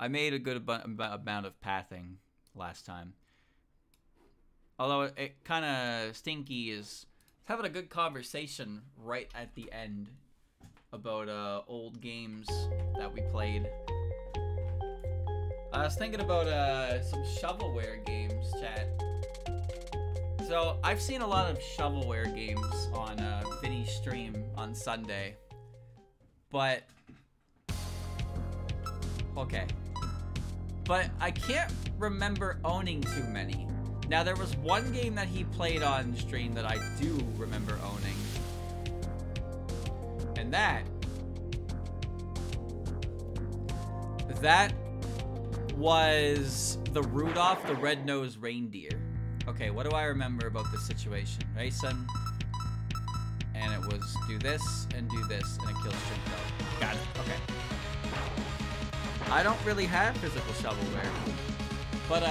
I made a good amount of pathing last time. Although it kind of stinky is having a good conversation right at the end about old games that we played. I was thinking about some shovelware games, chat. So I've seen a lot of shovelware games on Vinny's stream on Sunday, but okay. But I can't remember owning too many. Now, there was one game that he played on stream that I do remember owning. And that was the Rudolph the Red-Nosed Reindeer. Okay, what do I remember about this situation? Right, son? And it was do this, and it kills Shrimpo. Got it, okay. I don't really have physical shovelware. But,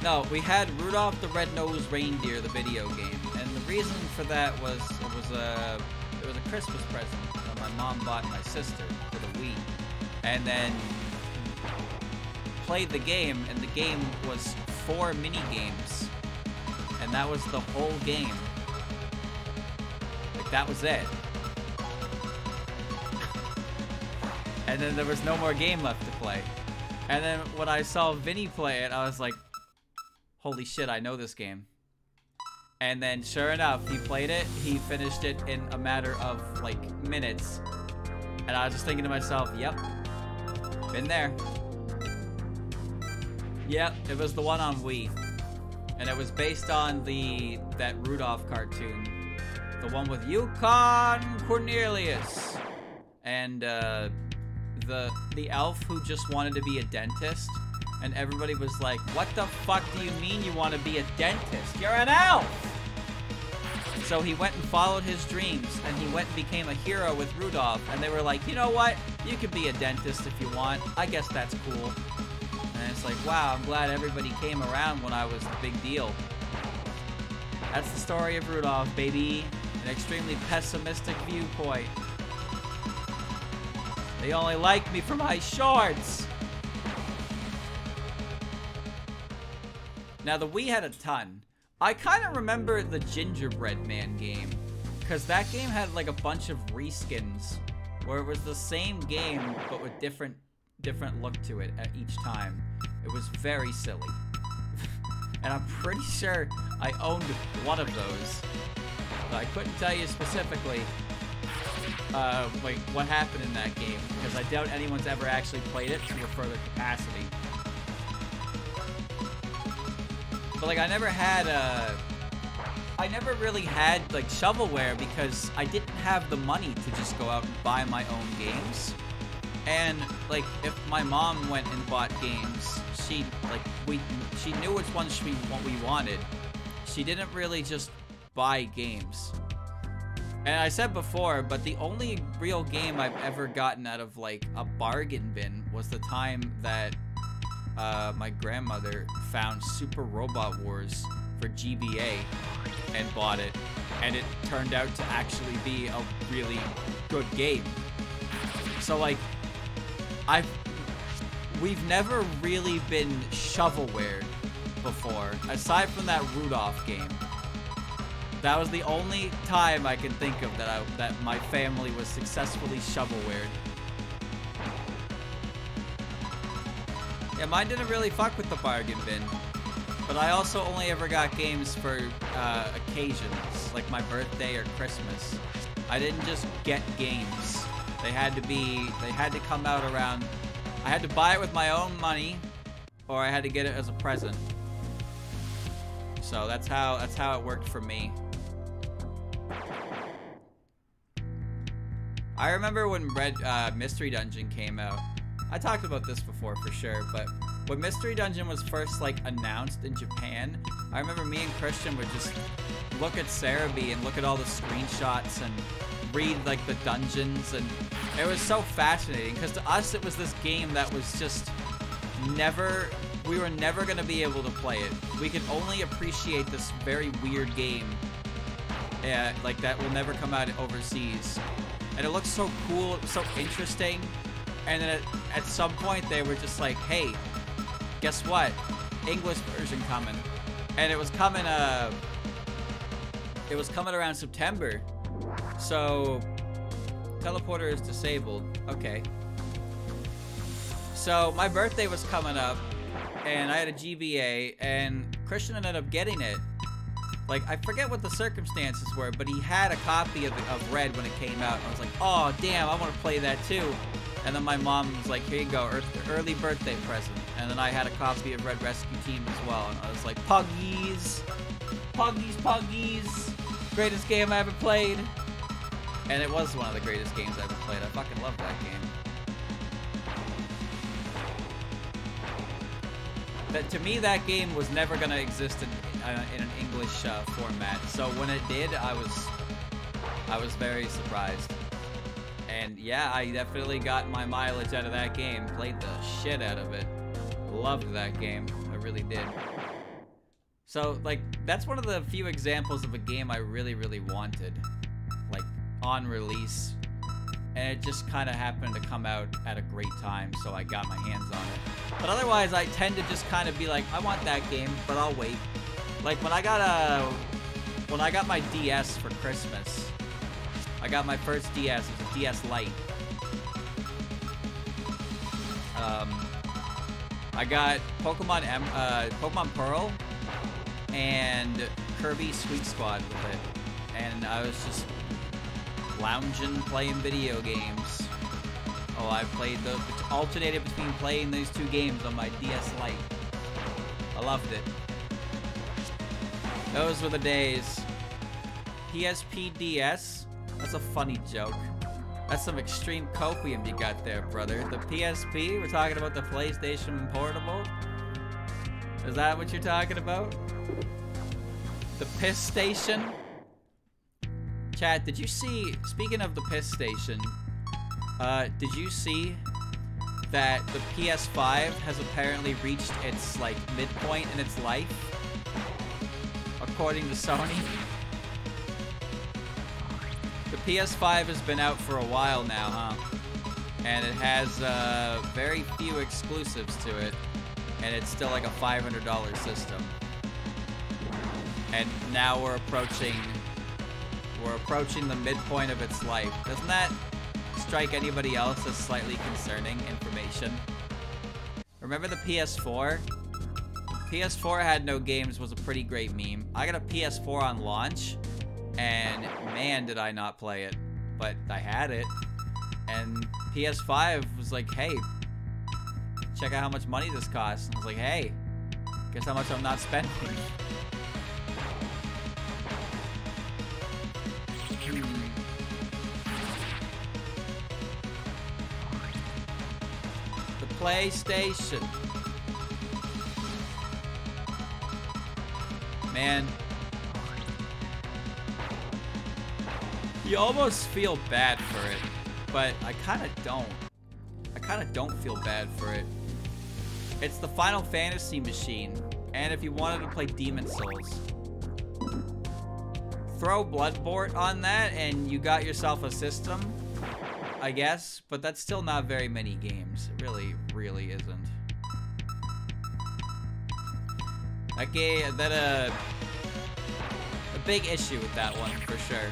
no, we had Rudolph the Red-Nosed Reindeer, the video game, and the reason for that was it was a Christmas present that my mom bought my sister for the Wii, and then played the game, and the game was 4 mini games, and that was the whole game. Like, that was it. And then there was no more game left to play. And then when I saw Vinny play it, I was like, holy shit, I know this game. And then sure enough, he played it. He finished it in a matter of like minutes. And I was just thinking to myself, yep, been there. Yep, it was the one on Wii. And it was based on that Rudolph cartoon. The one with Yukon Cornelius. And the elf who just wanted to be a dentist. And everybody was like, what the fuck do you mean you want to be a dentist? You're an elf! So he went and followed his dreams, and he went and became a hero with Rudolph. And they were like, you know what? You could be a dentist if you want. I guess that's cool. And it's like, wow, I'm glad everybody came around when I was the big deal. That's the story of Rudolph, baby. An extremely pessimistic viewpoint. They only like me for my shorts. Now, the Wii had a ton. I kind of remember the Gingerbread Man game, because that game had like a bunch of reskins, where it was the same game, but with different look to it at each time. It was very silly. And I'm pretty sure I owned one of those, but I couldn't tell you specifically like what happened in that game, because I doubt anyone's ever actually played it to a further capacity. But like I never really had like shovelware, because I didn't have the money to just go out and buy my own games. And like if my mom went and bought games, she knew which ones we wanted. She didn't really just buy games. And I said before, but the only real game I've ever gotten out of like a bargain bin was the time that my grandmother found Super Robot Wars for GBA and bought it, and it turned out to actually be a really good game. So like, we've never really been shovelwared before, aside from that Rudolph game. That was the only time I can think of that my family was successfully shovelwared. Yeah, mine didn't really fuck with the bargain bin. But I also only ever got games for occasions, like my birthday or Christmas. I didn't just get games. They had to come out around, I had to buy it with my own money, or I had to get it as a present. So that's how it worked for me. I remember when Mystery Dungeon came out. I talked about this before for sure, but when Mystery Dungeon was first like announced in Japan, I remember me and Christian would just look at Cerebi and look at all the screenshots and read like the dungeons, and it was so fascinating because to us it was this game that was just we were never going to be able to play it. We could only appreciate this very weird game like that will never come out overseas. And it looked so cool, so interesting. And then at some point they were just like, hey, guess what? English version coming. And it was coming around September. So teleporter is disabled. Okay. So my birthday was coming up and I had a GBA and Christian ended up getting it. Like, I forget what the circumstances were, but he had a copy of Red when it came out. And I was like, oh, damn, I want to play that too. And then my mom was like, here you go, early birthday present. And then I had a copy of Red Rescue Team as well. And I was like, Puggies. Puggies, Puggies. Greatest game I ever played. And it was one of the greatest games I ever played. I fucking love that game. To me, that game was never going to exist in an English format. So when it did, I was very surprised. And yeah, I definitely got my mileage out of that game. Played the shit out of it. Loved that game. I really did. So, like, that's one of the few examples of a game I really, really wanted. Like, on release. And it just kind of happened to come out at a great time, so I got my hands on it. But otherwise, I tend to just kind of be like, I want that game, but I'll wait. Like, when I got my DS for Christmas, I got my first DS. It was a DS Lite. I got Pokemon Pearl and Kirby Sweet Squad with it. And I was just lounging, playing video games. Oh, I alternated between playing these two games on my DS Lite. I loved it. Those were the days. PSP DS? That's a funny joke. That's some extreme copium you got there, brother. The PSP? We're talking about the PlayStation Portable? Is that what you're talking about? The Piss Station? Chat, did you see, speaking of the Piss Station, did you see that the PS5 has apparently reached its, like, midpoint in its life? According to Sony. The PS5 has been out for a while now, huh? And it has, very few exclusives to it. And it's still like a $500 system. And now we're approaching the midpoint of its life. Doesn't that strike anybody else as slightly concerning information? Remember the PS4? PS4 had no games was a pretty great meme. I got a PS4 on launch, and man, did I not play it. But I had it, and PS5 was like, hey, check out how much money this costs. And I was like, hey, guess how much I'm not spending. PlayStation. Man. You almost feel bad for it, but I kind of don't. I kind of don't feel bad for it. It's the Final Fantasy machine, and if you wanted to play Demon Souls, throw Bloodborne on that and you got yourself a system, I guess, but that's still not very many games. It really isn't. That game, a big issue with that one, for sure.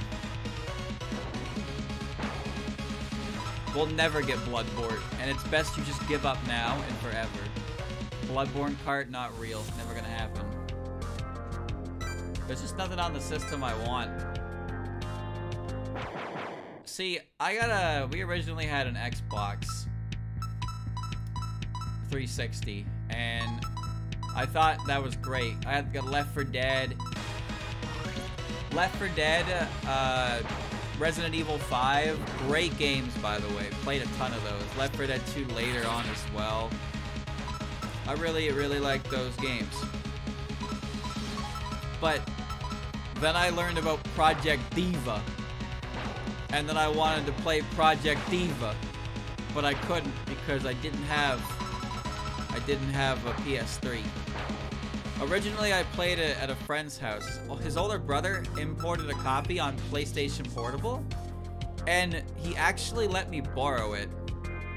We'll never get Bloodborne, and it's best you just give up now and forever. Bloodborne cart, not real. Never gonna happen. There's just nothing on the system I want. See, we originally had an Xbox 360, and I thought that was great. I had got Left 4 Dead, Resident Evil 5, great games, by the way. Played a ton of those. Left 4 Dead 2 later on as well. I really liked those games. But then I learned about Project Diva. And then I wanted to play Project Diva, but I couldn't because I didn't have a PS3. Originally, I played it at a friend's house. His older brother imported a copy on PlayStation Portable, And he actually let me borrow it.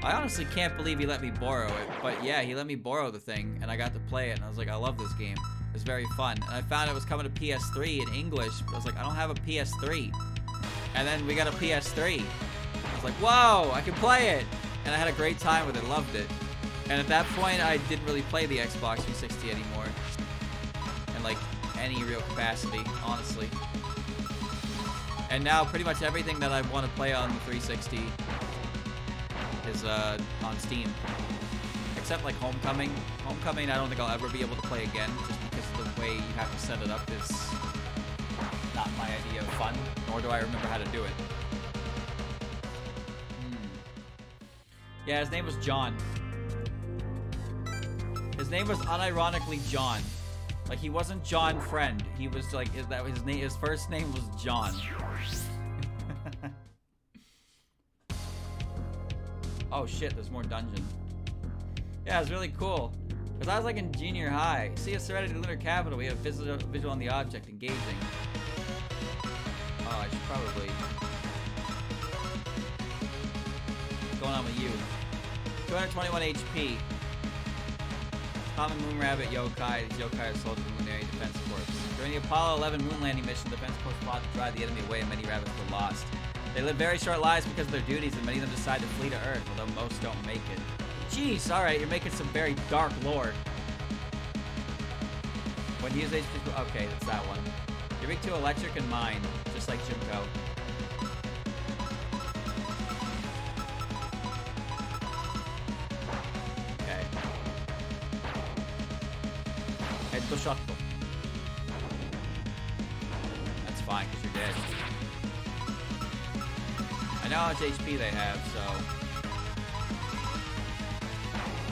I honestly can't believe he let me borrow it, but yeah, he let me borrow the thing, and I got to play it, and I was like, I love this game. It was very fun. And I found it was coming to PS3 in English, but I was like, I don't have a PS3. And then we got a PS3. I was like, whoa, I can play it. And I had a great time with it, loved it. And at that point, I didn't really play the Xbox 360 anymore. In like any real capacity, honestly. And now pretty much everything that I want to play on the 360 is on Steam. Except like Homecoming. Homecoming I don't think I'll ever be able to play again, just because the way you have to set it up is not my idea of fun, nor do I remember how to do it. Yeah, his name was John. His name was unironically John. Like, he wasn't John Friend. He was like, his first name was John. Oh shit, there's more dungeon. Yeah, it's really cool. Because I was like in junior high. See a Serenity Lunar Capital. We have visual on the object, engaging. Oh, I should probably... What's going on with you? 221 HP. Common Moon Rabbit Yokai. These yokai are soldiers of the Lunar Defense Corps. During the Apollo 11 moon landing mission, the Defense Corps fought to drive the enemy away and many rabbits were lost. They live very short lives because of their duties, and many of them decide to flee to Earth, although most don't make it. Jeez, alright, you're making some very dark lore. When you use HP... Okay, that's that one. You're weak to electric and mine, just like Junko. Okay. Head to shot. That's fine, because you're dead. I know how much HP they have, so...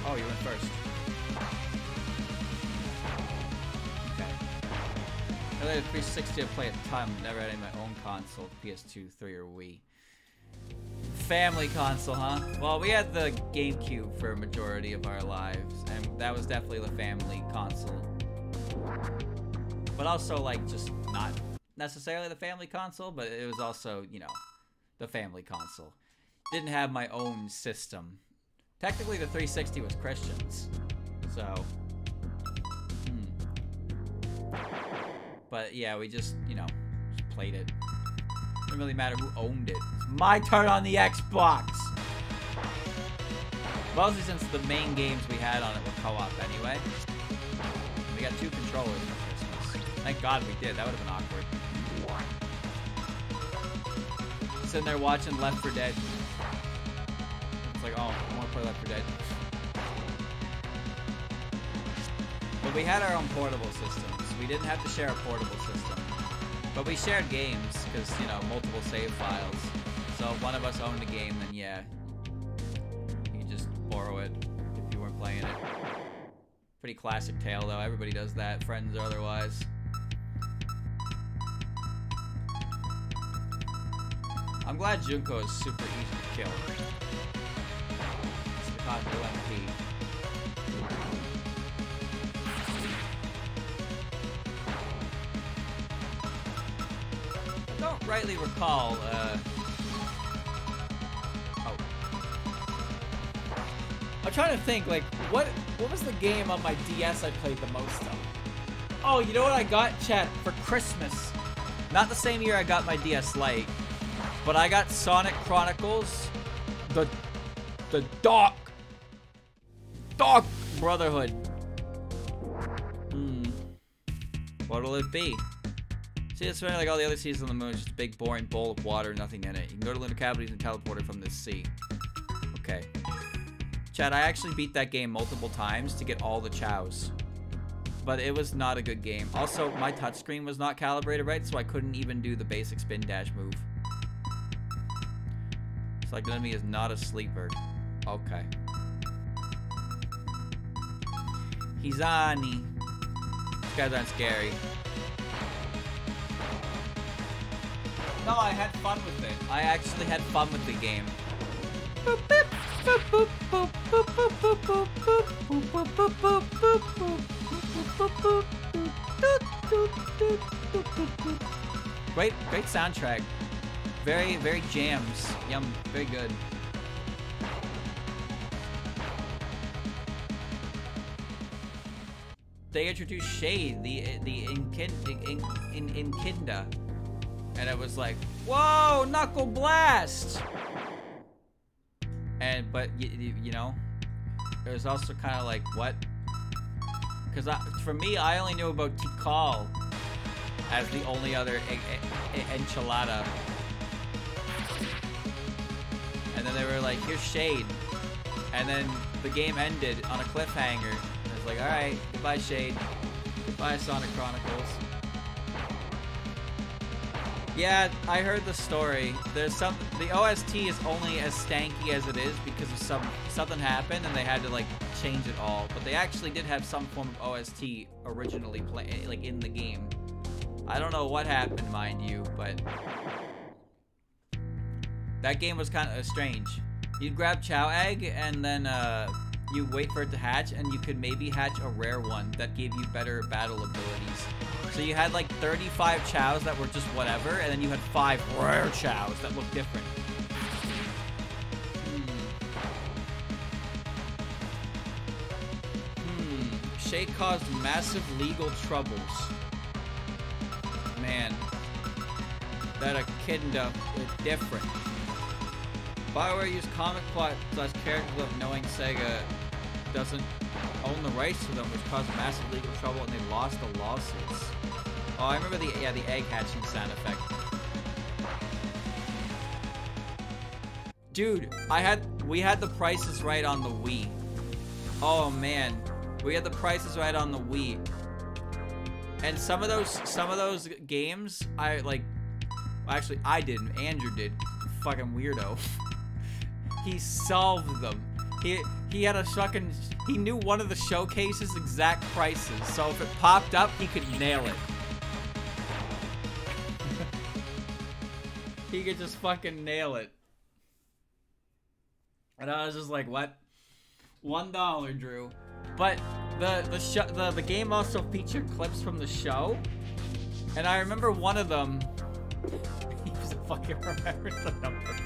Oh, you went first. Okay. I played a 360 to play at the time, but never had any of my own console, PS2, 3, or Wii. Family console, huh? Well, we had the GameCube for a majority of our lives, and that was definitely the family console. But also, like, just not necessarily the family console, but it was also, you know, the family console. Didn't have my own system. Technically, the 360 was Christian's, so... But yeah, we just, you know, just played it. Didn't really matter who owned it. It's my turn on the Xbox! Mostly since the main games we had on it were co-op anyway. We got 2 controllers for Christmas. Thank God we did, that would have been awkward. Sitting there watching Left 4 Dead. It's like, oh, I want to play Left 4 Dead. But we had our own portable systems. We didn't have to share a portable system. But we shared games, because, you know, multiple save files. So if one of us owned a game, then yeah. You just borrow it if you weren't playing it. Pretty classic tale, though. Everybody does that, friends or otherwise. I'm glad Junko is super easy to kill. It's because of MP. I don't rightly recall, Oh. I'm trying to think, like, what was the game on my DS I played the most of? Oh, you know what I got, chat, for Christmas? Not the same year I got my DS Lite. But I got Sonic Chronicles, the Dark Brotherhood. What'll it be? See, it's really like all the other seas on the moon, just a big boring bowl of water, nothing in it. You can go to lunar cavities and teleport it from this sea. Okay. Chad, I actually beat that game multiple times to get all the chows. But it was not a good game. Also, my touchscreen was not calibrated right, so I couldn't even do the basic spin dash move. It's like the enemy is not a sleeper. Okay. Hizani. These guys aren't scary. No, I had fun with it. I actually had fun with the game. Great soundtrack. Very, very jams. Yum, very good. They introduced Shade, the Inkinda, and it was like, whoa, Knuckle Blast! And but you know, it was also kind of like, what? Because for me, I only knew about Tikal as the only other enchilada, and then they were like, here's Shade, and then the game ended on a cliffhanger. It's like, alright, goodbye Shade. Goodbye Sonic Chronicles. Yeah, I heard the story. There's the OST is only as stanky as it is because of something happened and they had to like change it all. But they actually did have some form of OST originally like in the game. I don't know what happened, mind you, but that game was kind of strange. You'd grab Chow Egg and then you wait for it to hatch, and you could maybe hatch a rare one that gave you better battle abilities. So you had like 35 chows that were just whatever, and then you had 5 rare chows that looked different. Shade caused massive legal troubles. Man, that Echidna is different. BioWare used comic plot / characters without knowing Sega doesn't own the rights to them, which caused massive legal trouble, and they lost the lawsuits. Oh, I remember the egg hatching sound effect. Dude, we had the prices right on the Wii. Oh man, we had the prices right on the Wii. And some of those games, actually I didn't. Andrew did. Fucking weirdo. He solved them. He had a fucking, he knew one of the showcases exact prices, so if it popped up, he could nail it. He could just fucking nail it. And I was just like, what? $1, Drew. But the game also featured clips from the show, and I remember one of them. He just fucking remembers the number.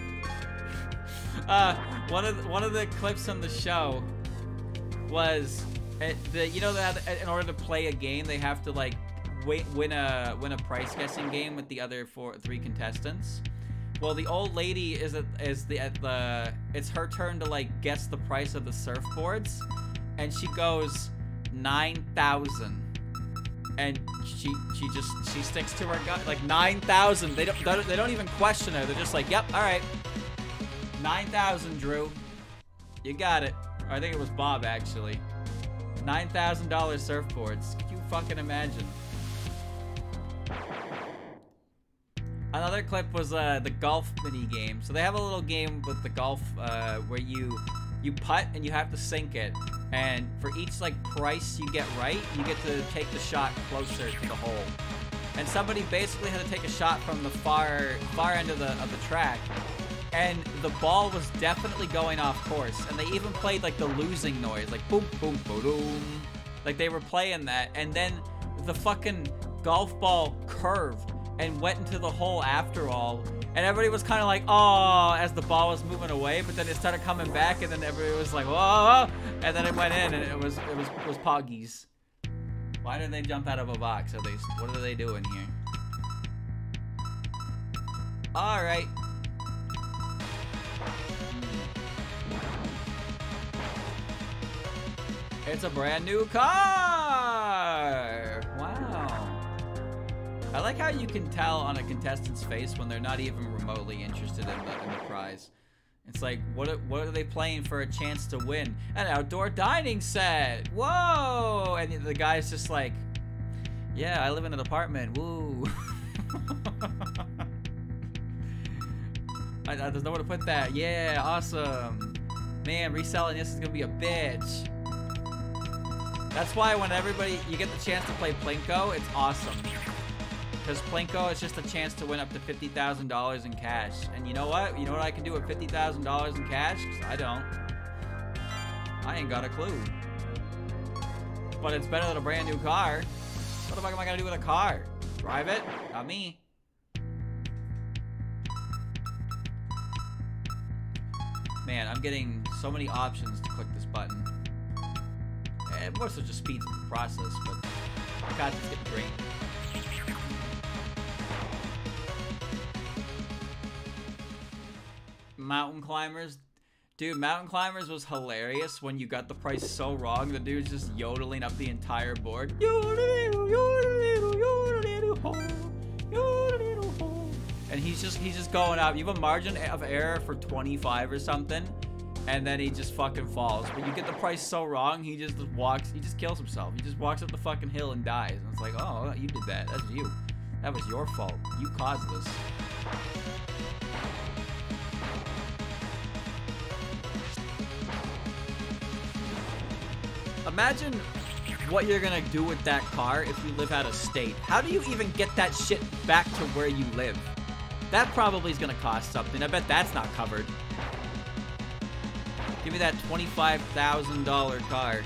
One of the clips from the show was you know that in order to play a game they have to like win a price guessing game with the other 3 contestants. Well, the old lady it's her turn to like guess the price of the surfboards, and she goes 9,000. And she sticks to her gut, like 9,000. They don't even question her. They're just like, yep, all right, 9,000, Drew. You got it. Or I think it was Bob actually. $9,000 surfboards. Could you fucking imagine? Another clip was the golf mini game. So they have a little game with the golf where you putt and you have to sink it. And for each like price you get right, you get to take the shot closer to the hole. And somebody basically had to take a shot from the far end of the track, and the ball was definitely going off course. And they even played like the losing noise, like boom, boom, boom, boom. Like they were playing that, and then the fucking golf ball curved and went into the hole after all. And everybody was kind of like, oh, as the ball was moving away, but then it started coming back, and then everybody was like, whoa, and then it went in, and it was Poggies. Why did they jump out of a box? What are they doing here? All right. It's a brand new car. Wow. I like how you can tell on a contestant's face when they're not even remotely interested in the prize. It's like, what are they playing for a chance to win? An outdoor dining set! Whoa! And the guy's just like, yeah, I live in an apartment. Woo! There's nowhere to put that. Yeah, awesome. Man, reselling this is gonna be a bitch. That's why when you get the chance to play Plinko, it's awesome. Because Plinko is just a chance to win up to $50,000 in cash. And you know what? You know what I can do with $50,000 in cash? 'Cause I don't. I ain't got a clue. But it's better than a brand new car. What the fuck am I gonna do with a car? Drive it? Not me. Man, I'm getting so many options to click this button. And more so just speeds up the process, but God, it's getting drained. Mountain climbers. Dude, mountain climbers was hilarious when you got the price so wrong. The dude's just yodeling up the entire board. And he's just going up. You have a margin of error for 25 or something, and then he just fucking falls. But you get the price so wrong, he just kills himself. He just walks up the fucking hill and dies. And it's like, oh, you did that. That's you. That was your fault. You caused this. Imagine what you're gonna do with that car if you live out of state. How do you even get that shit back to where you live? That probably is gonna cost something. I bet that's not covered. Give me that $25,000 car.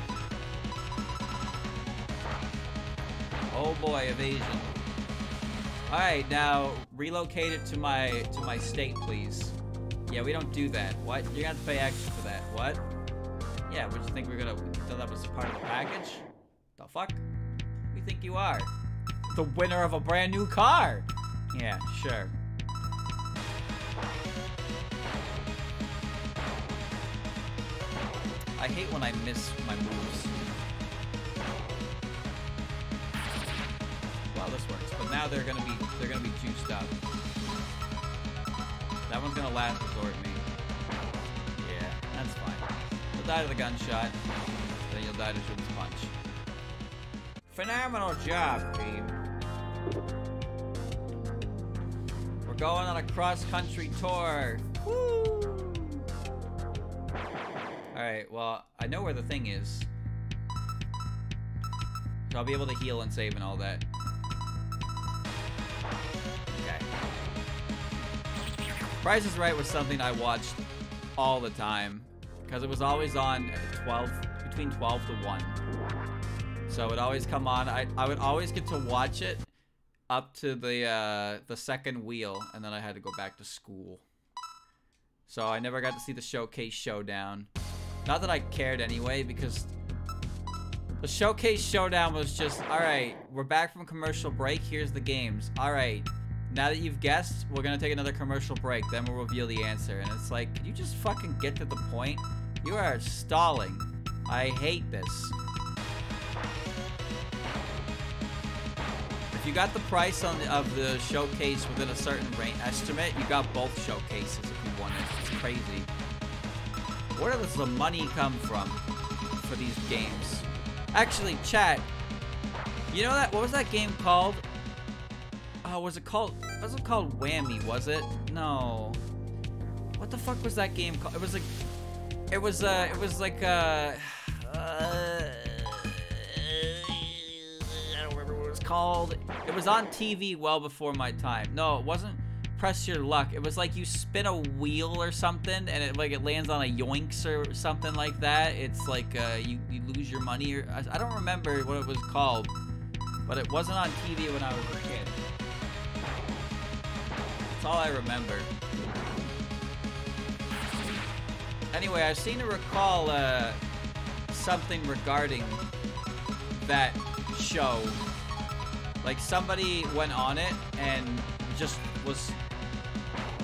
Oh boy, evasion. All right, now relocate it to my state, please. Yeah, we don't do that. What? You're gonna have to pay extra for that. What? Yeah, what you think we're gonna thought that was part of the package? The fuck? We think you are the winner of a brand new car. Yeah, sure. I hate when I miss my moves. Well, this works, but now they're gonna be juiced up. That one's gonna last resort me. Yeah, that's fine. You'll die to the gunshot, then you'll die to Shooter's punch. Phenomenal job, team. We're going on a cross-country tour. Woo! Alright, well, I know where the thing is. So I'll be able to heal and save and all that. Okay. Price is Right was something I watched all the time. Because it was always on at 12, between 12 to 1. So it would always come on. I would always get to watch it up to the second wheel. And then I had to go back to school. So I never got to see the Showcase Showdown. Not that I cared anyway, because the Showcase Showdown was just, alright, we're back from commercial break, here's the games. Alright, now that you've guessed, we're gonna take another commercial break, then we'll reveal the answer. And it's like, can you just fucking get to the point? You are stalling. I hate this. If you got the price of the Showcase within a certain range estimate, you got both Showcases if you want it. It's crazy. Where does the money come from for these games? Actually, chat, you know that, what was that game called? Oh, was it called Whammy, was it? No. What the fuck was that game called? It was like, I don't remember what it was called. It was on TV well before my time. No, it wasn't Press Your Luck. It was like you spin a wheel or something and it lands on a yoinks or something like that. It's like you lose your money, or I don't remember what it was called, but it wasn't on TV when I was a kid. That's all I remember. Anyway, I seem to recall something regarding that show. Like somebody went on it and just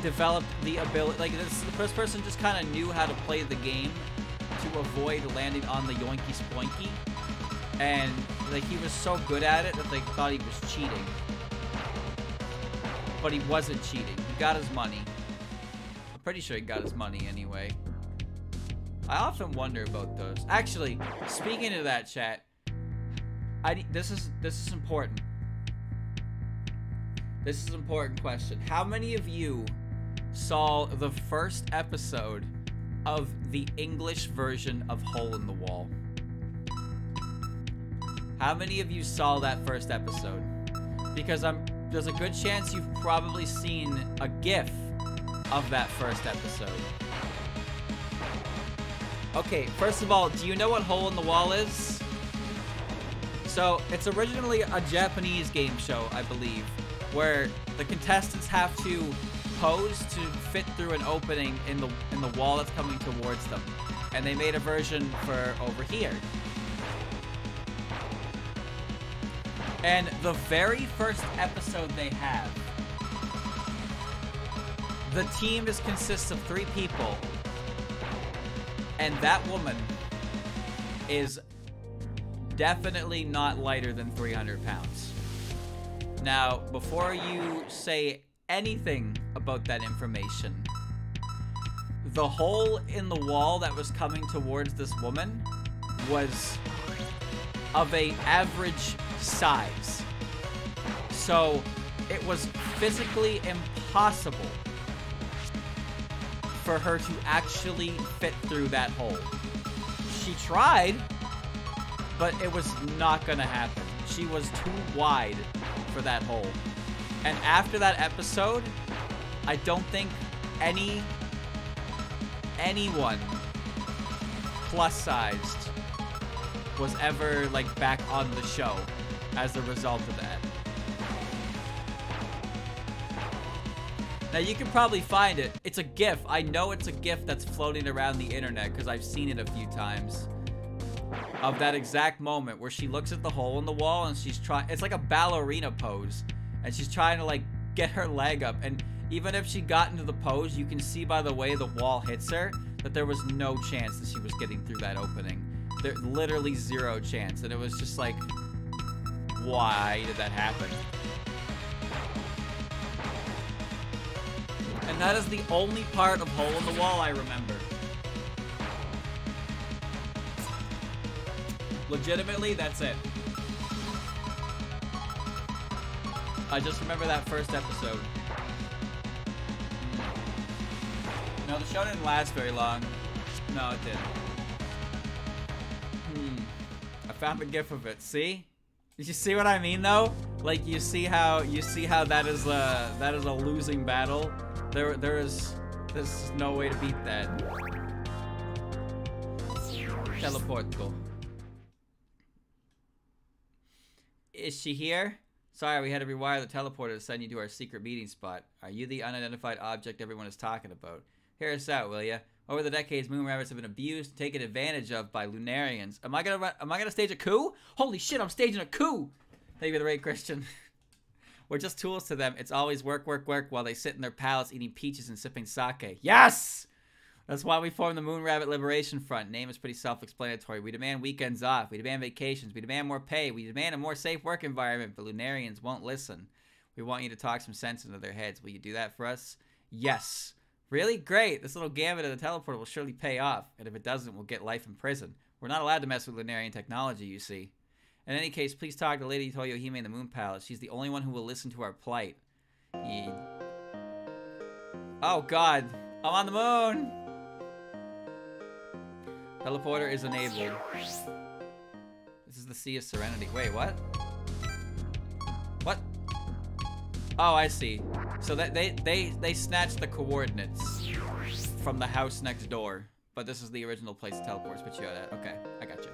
developed the ability, like this person just kind of knew how to play the game to avoid landing on the yoinky sploinky, and like he was so good at it that they thought he was cheating, but he wasn't cheating. He got his money. I'm pretty sure he got his money anyway. I often wonder about those. Actually, speaking of that, chat, this is important. This is an important question. How many of you saw the first episode of the English version of Hole in the Wall? How many of you saw that first episode? Because there's a good chance you've probably seen a GIF of that first episode. Okay, first of all, do you know what Hole in the Wall is? So, it's originally a Japanese game show, I believe, where the contestants have to pose to fit through an opening in the wall that's coming towards them. And they made a version for over here. And the very first episode they have, the team consists of 3 people. And that woman is definitely not lighter than 300 pounds. Now, before you say anything about that information, the hole in the wall that was coming towards this woman was of a average size. So it was physically impossible for her to actually fit through that hole. She tried, but it was not gonna happen. She was too wide for that hole. And after that episode, I don't think anyone plus-sized was ever, like, back on the show as a result of that. Now, you can probably find it. It's a GIF. I know it's a GIF that's floating around the internet because I've seen it a few times. Of that exact moment where she looks at the hole in the wall and she's trying... It's like a ballerina pose. And she's trying to, like, get her leg up. And even if she got into the pose, you can see by the way the wall hits her that there was no chance that she was getting through that opening. There's literally 0 chance. And it was just like, why did that happen? And that is the only part of hole in the wall I remember. Legitimately, that's it. I just remember that first episode. No, the show didn't last very long. No, it didn't. I found a GIF of it. See? Did you see what I mean, though? Like, you see how that is a losing battle. There's no way to beat that. Teleportical. Is she here? Sorry, we had to rewire the teleporter to send you to our secret meeting spot. Are you the unidentified object everyone is talking about? Hear us out, will ya? Over the decades, moon rabbits have been abused, taken advantage of by lunarians. Am I gonna stage a coup? Holy shit, I'm staging a coup! Thank you for the raid, Christian. We're just tools to them. It's always work, work, work while they sit in their palace eating peaches and sipping sake. Yes! That's why we formed the Moon Rabbit Liberation Front. Name is pretty self-explanatory. We demand weekends off. We demand vacations. We demand more pay. We demand a more safe work environment, but lunarians won't listen. We want you to talk some sense into their heads. Will you do that for us? Yes. Really? Great. This little gambit of the teleporter will surely pay off. And if it doesn't, we'll get life in prison. We're not allowed to mess with lunarian technology, you see. In any case, please talk to Lady Toyohime in the Moon Palace. She's the only one who will listen to our plight. Oh, God. I'm on the moon! Teleporter is enabled. This is the Sea of Serenity. Wait, what? What? Oh, I see. So that they snatched the coordinates from the house next door. But this is the original place the teleport's put you at. Okay, I got you.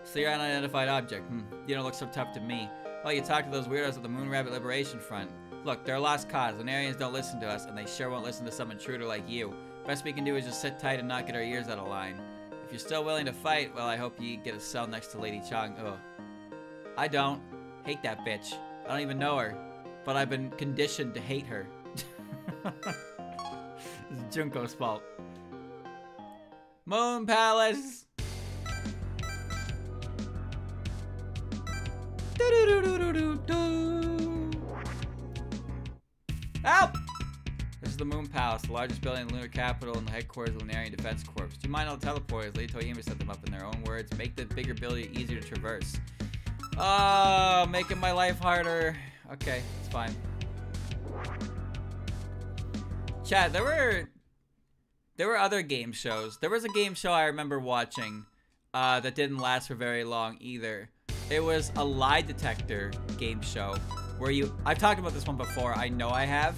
So you're an unidentified object. You don't look so tough to me. Well, you talk to those weirdos at the Moon Rabbit Liberation Front. Look, they're a lost cause. Lunarians don't listen to us, and they sure won't listen to some intruder like you. Best we can do is just sit tight and not get our ears out of line. If you're still willing to fight, well, I hope you get a cell next to Lady Chang. Ugh. I don't. Hate that bitch. I don't even know her. But I've been conditioned to hate her. It's Junko's fault. Moon Palace! Help! This is the Moon Palace, the largest building in the lunar capital and the headquarters of the Lunarian Defense Corps. Do you mind all the teleporters? Lady Toyohime set them up in their own words. Make the bigger building easier to traverse. Oh, making my life harder. Okay, it's fine. Chat, there were other game shows. There was a game show I remember watching that didn't last for very long either. It was a lie detector game show where I've talked about this one before, I know I have,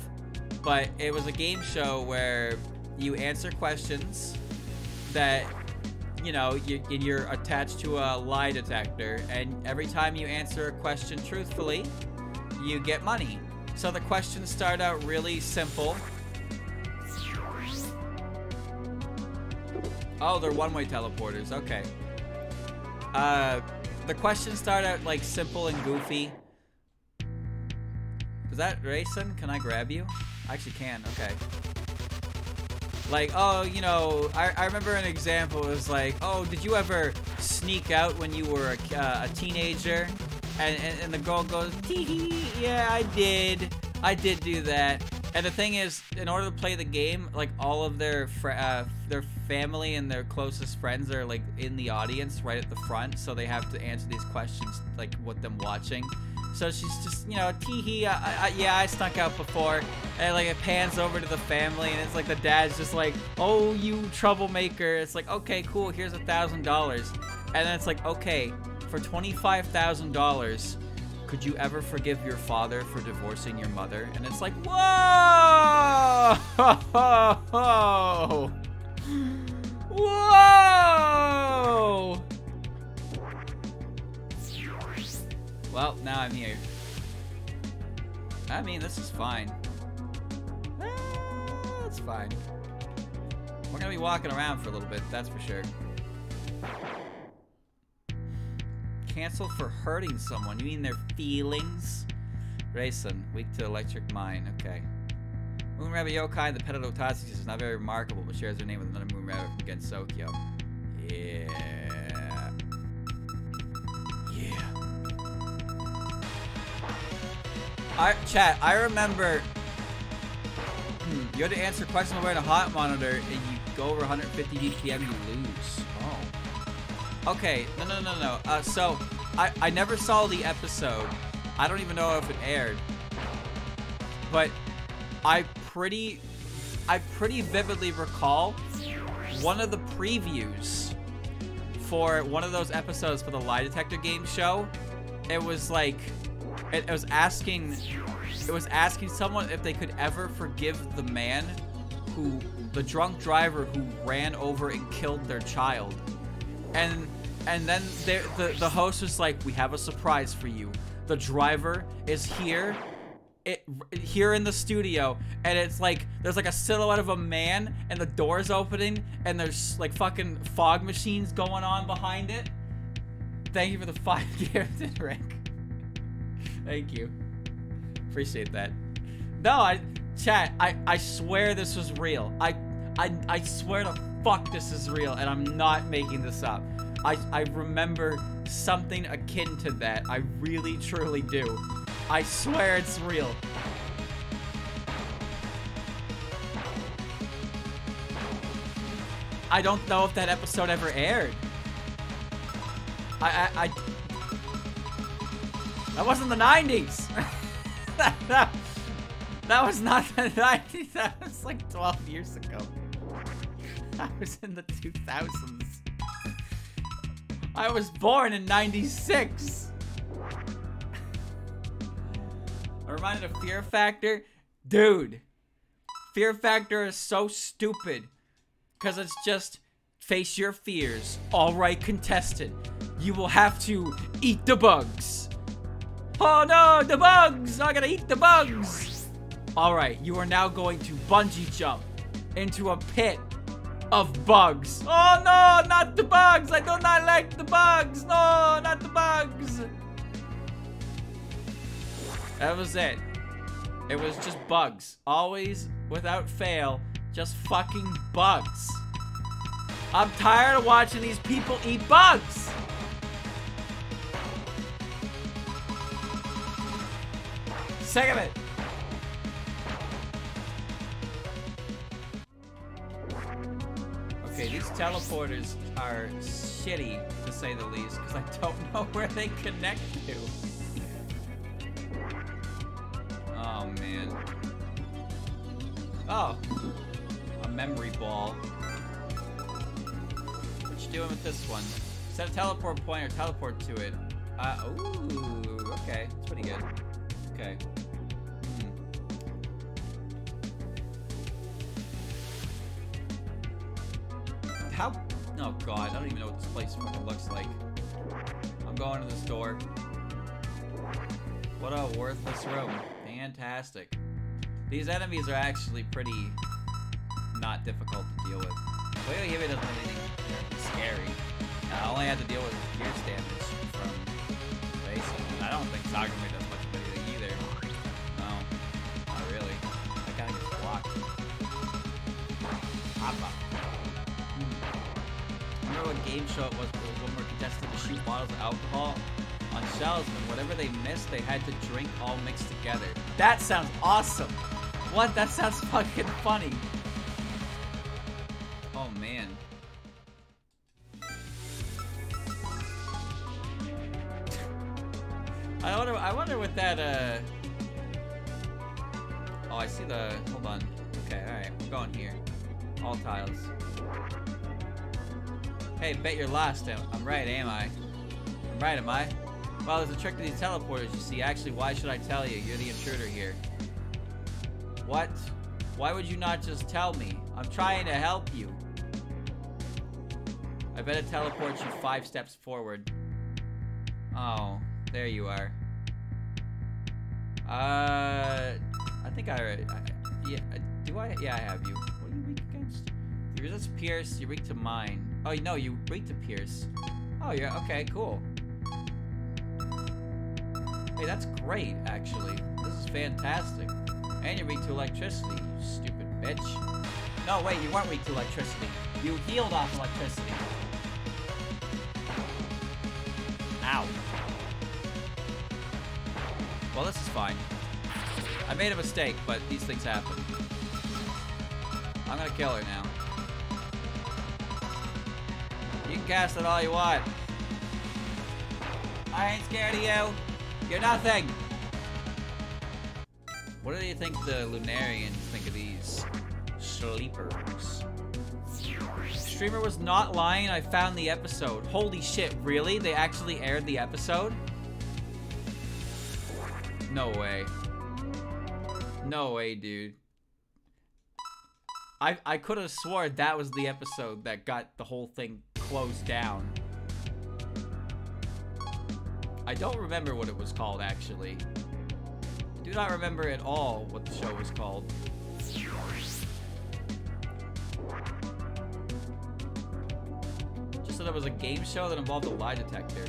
but it was a game show where you answer questions that, you know, you're attached to a lie detector, and every time you answer a question truthfully, you get money. So the questions start out really simple. Oh, they're one-way teleporters. Okay. The questions start out like simple and goofy. Is that Rayson? Can I grab you? I actually can. Okay. Like, oh, you know, I remember an example. It was like, oh, did you ever sneak out when you were a teenager? And the girl goes, tee-hee, yeah, I did. I did do that. And the thing is, in order to play the game, like, all of their family and their closest friends are, like, in the audience right at the front. So they have to answer these questions, like, with them watching. So she's just, you know, tee-hee, yeah, I snuck out before. And, like, it pans over to the family, and it's like the dad's just like, oh, you troublemaker. It's like, okay, cool, here's $1,000. And then it's like, okay, for $25,000, could you ever forgive your father for divorcing your mother? And it's like, whoa! Whoa! Well, now I'm here. I mean, this is fine. That's fine. We're gonna be walking around for a little bit, that's for sure. Cancel for hurting someone. You mean their feelings? Rayson, weak to electric mine. Okay. Moon Rabbit Yokai, the pet of Otatsu, is not very remarkable, but shares her name with another Moon Rabbit from Gensokyo. Yeah. Chat, I remember you had to answer questions wearing a hot monitor and you go over 150 BPM and you lose. Oh. Okay, no. So, I never saw the episode. I don't even know if it aired. But I pretty vividly recall one of the previews for one of those episodes for the lie detector game show. It was like it was asking someone if they could ever forgive the man the drunk driver who ran over and killed their child. And then the host was like, we have a surprise for you. The driver is here in the studio, and it's like there's like a silhouette of a man and the door's opening and there's like fucking fog machines going on behind it. Thank you for the 5 gifted, Rick. Thank you. Appreciate that. No, chat, I swear this was real. I swear to fuck this is real, and I'm not making this up. I remember something akin to that. I really, truly do. I swear it's real. I don't know if that episode ever aired. That wasn't the 90s. That was not the 90s. That was like 12 years ago. I was in the 2000s. I was born in 96. I'm reminded of Fear Factor. Dude, Fear Factor is so stupid. Because it's just, face your fears. Alright, contestant. You will have to eat the bugs. Oh no, the bugs! I gotta eat the bugs! Alright, you are now going to bungee jump into a pit of bugs. Oh no, not the bugs! I do not like the bugs! No, not the bugs! That was it. It was just bugs. Always, without fail, just fucking bugs. I'm tired of watching these people eat bugs! Sick of it! Okay, these teleporters are shitty, to say the least, because I don't know where they connect to. Oh, man. Oh. A memory ball. What you doing with this one? Set a teleport point or teleport to it. Ooh, okay. That's pretty good. Okay. How? Oh god, I don't even know what this place fucking looks like. I'm going to this door. What a worthless room. Damn. Fantastic. These enemies are actually pretty not difficult to deal with. Clearly, Hebe doesn't have anything scary. I only had to deal with pierce damage from Basin. And I don't think Sagami does much of anything either. No, not really. That guy gets blocked. Hoppa. Remember what game show it was when we were contested to shoot bottles of alcohol on shells, and whatever they missed, they had to drink all mixed together. That sounds awesome! What? That sounds fucking funny. Oh man. I wonder what that oh, I see the, hold on. Okay, alright, we're going here. All tiles. Hey, bet you're lost. I'm right, am I? I'm right, am I? Well, there's a trick to these teleporters, you see. Actually, why should I tell you? You're the intruder here. What? Why would you not just tell me? I'm trying to help you. I bet it teleports you 5 steps forward. Oh, there you are. I think yeah, do I? Yeah, I have you. What are you weak against? You resist Pierce, you're weak to mine. Oh, no, you weak to Pierce. Oh, yeah, okay, cool. Hey, that's great, actually. This is fantastic. And you're weak to electricity, you stupid bitch. No, wait, you weren't weak to electricity. You healed off electricity. Ow. Well, this is fine. I made a mistake, but these things happen. I'm gonna kill her now. You can cast it all you want. I ain't scared of you. You're nothing. What do you think the Lunarians think of these sleepers? Streamer was not lying. I found the episode. Holy shit, really? They actually aired the episode? No way. No way, dude. I could have sworn that was the episode that got the whole thing closed down. I don't remember what it was called, actually. I do not remember at all what the show was called. Just that it was a game show that involved a lie detector.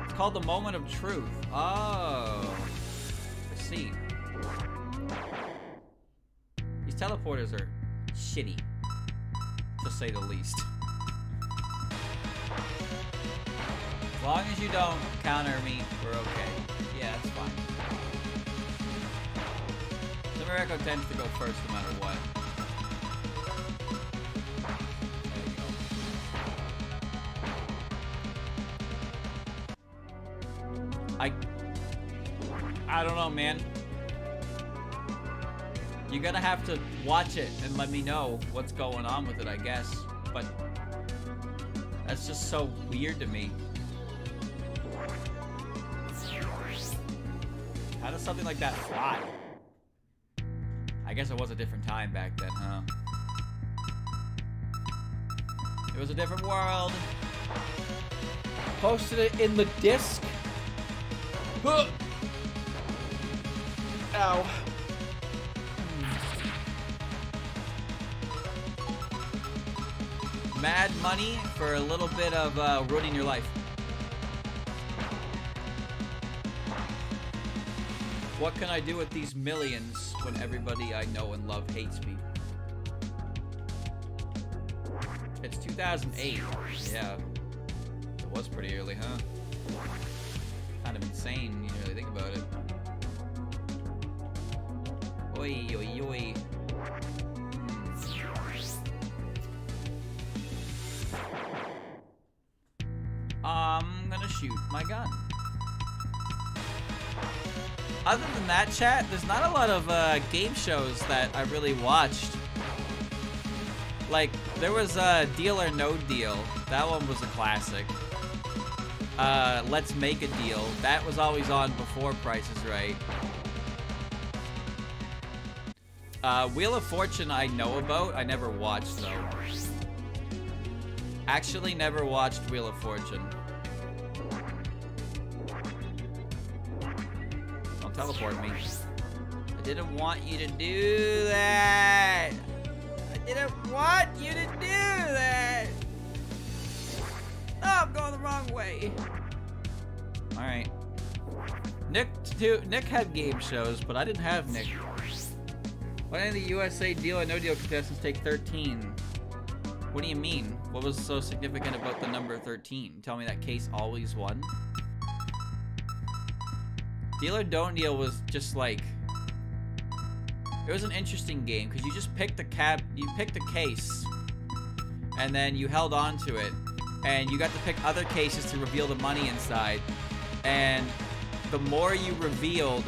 It's called The Moment of Truth. Oh. I see. These teleporters are shitty, to say the least. As long as you don't counter me, we're okay. Yeah, that's fine. Americo tends to go first no matter what. There you go. I don't know, man. You're gonna have to watch it and let me know what's going on with it, I guess. But that's just so weird to me. How does something like that fly? I guess it was a different time back then, huh? It was a different world. Posted it in the disc. Huh. Ow. Mad money for a little bit of ruining your life. What can I do with these millions when everybody I know and love hates me? It's 2008. Yeah. It was pretty early, huh? Kind of insane when you really think about it. Oi, oi, oi. I'm gonna shoot my gun. Other than that, chat, there's not a lot of game shows that I really watched. Like, there was Deal or No Deal. That one was a classic. Let's Make a Deal. That was always on before Price is Right. Wheel of Fortune I know about. I never watched, though. Actually, never watched Wheel of Fortune. Don't teleport me. didn't want you to do that. I didn't want you to do that. Oh, I'm going the wrong way. All right. Nick had game shows, but I didn't have Nick. Why didn't the USA Deal or No Deal contestants take 13? What do you mean? What was so significant about the number 13? Tell me that case always won? Deal or Don't Deal was just like... It was an interesting game, because you just picked you picked a case, and then you held on to it, and you got to pick other cases to reveal the money inside, and the more you revealed,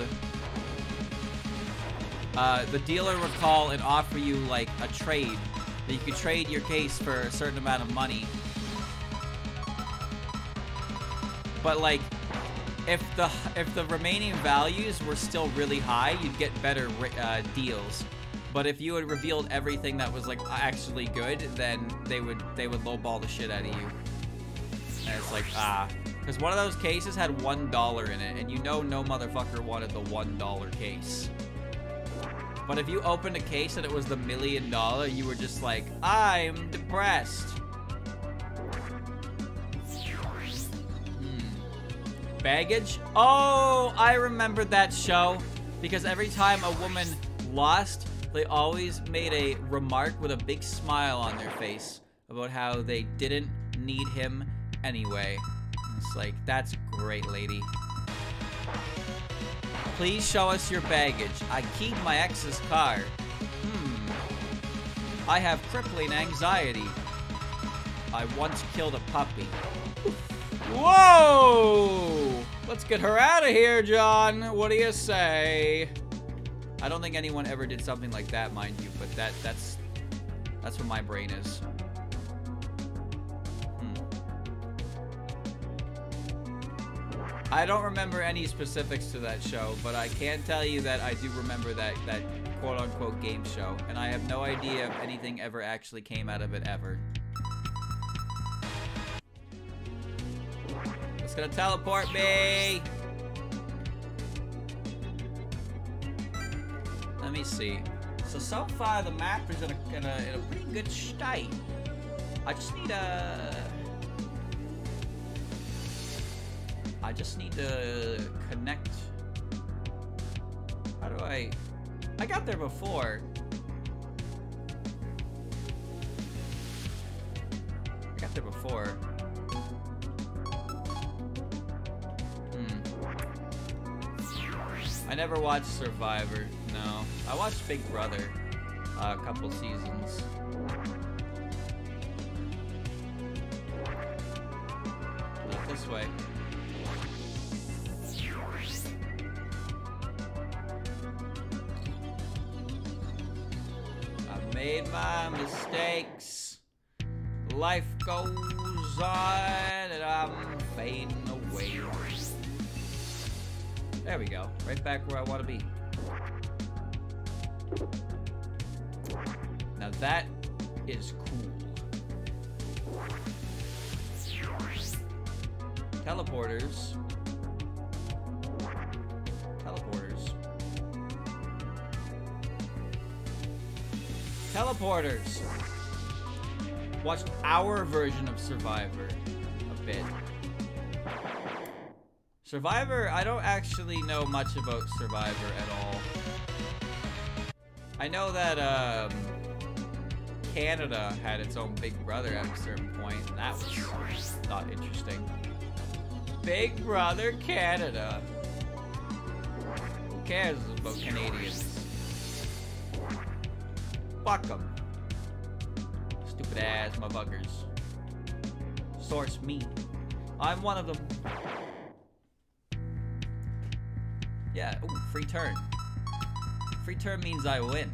the dealer would call and offer you like a trade, that you could trade your case for a certain amount of money. But like, if the remaining values were still really high, you'd get better deals. But if you had revealed everything that was like actually good, then they would lowball the shit out of you. And it's like, because one of those cases had $1 in it, and you know no motherfucker wanted the $1 case. But if you opened a case and it was the $1 million, you were just like, I'm depressed. Baggage? Oh, I remember that show. Because every time a woman lost, they always made a remark with a big smile on their face about how they didn't need him anyway. It's like, that's great, lady. Please show us your baggage. I keyed my ex's car. I have crippling anxiety. I once killed a puppy. Whoa! Let's get her out of here, John. What do you say? I don't think anyone ever did something like that, mind you, but that's what my brain is. I don't remember any specifics to that show, but I can tell you that I do remember that quote-unquote game show, and I have no idea if anything ever actually came out of it ever. It's gonna teleport me! Let me see. So far the map is in a pretty good state. I just need to connect. How do I got there before. I got there before. I never watched Survivor, no. I watched Big Brother, a couple seasons. Not this way. I made my mistakes. Life goes on and I'm fading away. There we go. Right back where I want to be. Now that is cool. Teleporters. Teleporters. Teleporters. Watched our version of Survivor a bit. Survivor, I don't actually know much about Survivor at all. I know that Canada had its own Big Brother at a certain point, and that was not interesting. Big Brother Canada. Who cares about Canadians? Fuck them. Stupid ass motherfuckers. Source me. I'm one of them. Yeah, ooh, free turn. Free turn means I win.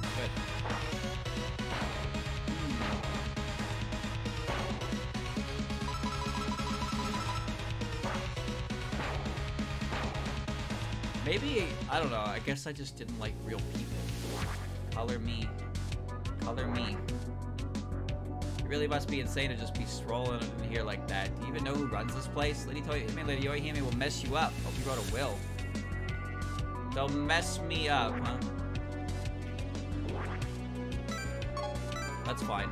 Good. Maybe, I don't know, I guess I just didn't like real people. Color me. Color me. It really must be insane to just be strolling in here like that. Do you even know who runs this place? Lady Toy, lady, you hear me will mess you up. Hope you wrote a will. They'll mess me up, huh? That's fine.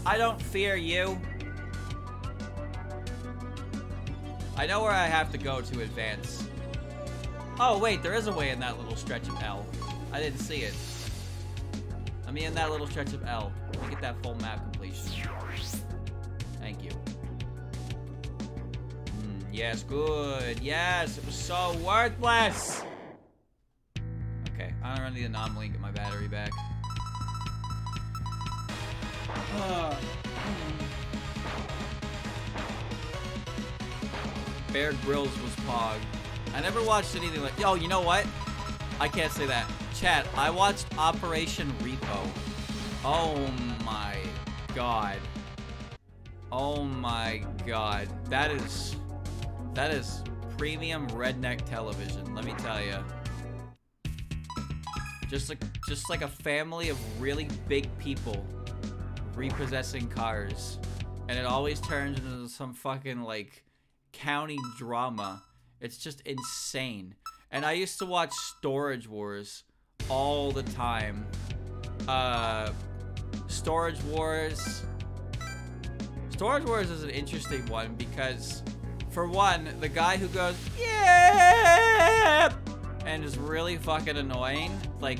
I don't fear you. I know where I have to go to advance. Oh, wait, there is a way in that little stretch of L. I didn't see it. Let me in that little stretch of L. Let me get that full map completion. Thank you. Yes, good. Yes, it was so worthless. Okay, I'm gonna run the anomaly and get my battery back. Bear Grylls was Pog. I never watched anything like... Oh, you know what? I can't say that. Chat, I watched Operation Repo. Oh my god. Oh my god. That is premium redneck television, let me tell you. Just like a family of really big people repossessing cars. And it always turns into some fucking, like, county drama. It's just insane. And I used to watch Storage Wars all the time. Storage Wars is an interesting one because, for one, the guy who goes, yeah, and is really fucking annoying. Like,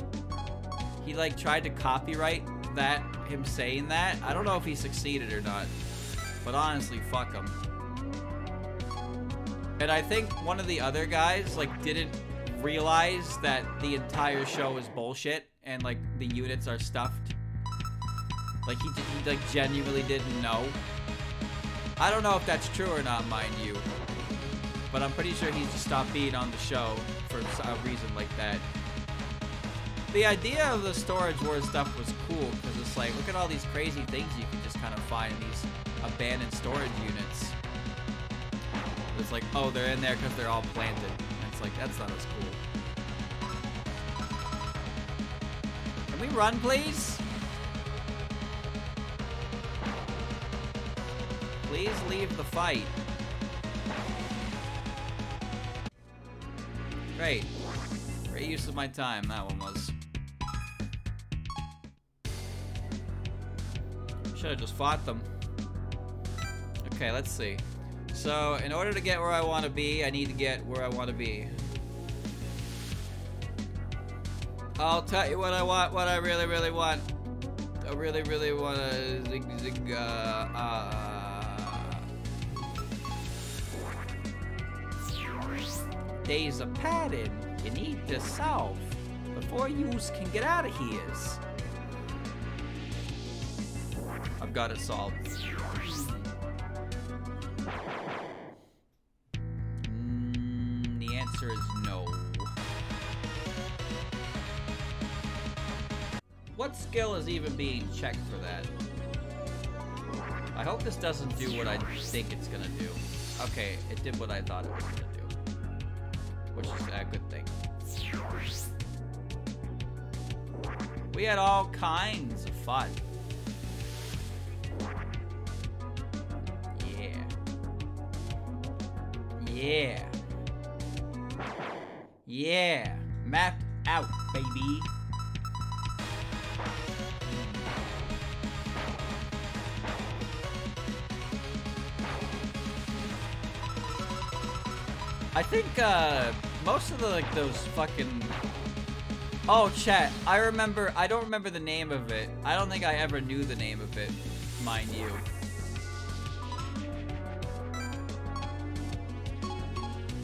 he, like, tried to copyright that, him saying that. I don't know if he succeeded or not. But honestly, fuck him. And I think one of the other guys, like, didn't realize that the entire show is bullshit and, like, the units are stuffed. Like, he like, genuinely didn't know. I don't know if that's true or not, mind you. But I'm pretty sure he's just stopped being on the show for a reason like that. The idea of the Storage Wars stuff was cool because it's like, look at all these crazy things you can just kind of find in these abandoned storage units. It's like, oh, they're in there because they're all planted. And it's like, that's not as cool. Can we run, please? Please leave the fight. Great. Great use of my time, that one was. Should have just fought them. Okay, let's see. So, in order to get where I want to be, I need to get where I want to be. I'll tell you what I want, what I really, really want. I really, really want to zig. There's a pattern you need to solve before yous can get out of here. I've got it solved. The answer is no. What skill is even being checked for that? I hope this doesn't do what I think it's gonna do. Okay, it did what I thought it was gonna do. Which is a good thing. We had all kinds of fun. Yeah. Yeah. Map out, baby. I think, most of the, like, those fucking... Oh, chat, I don't remember the name of it. I don't think I ever knew the name of it, mind you.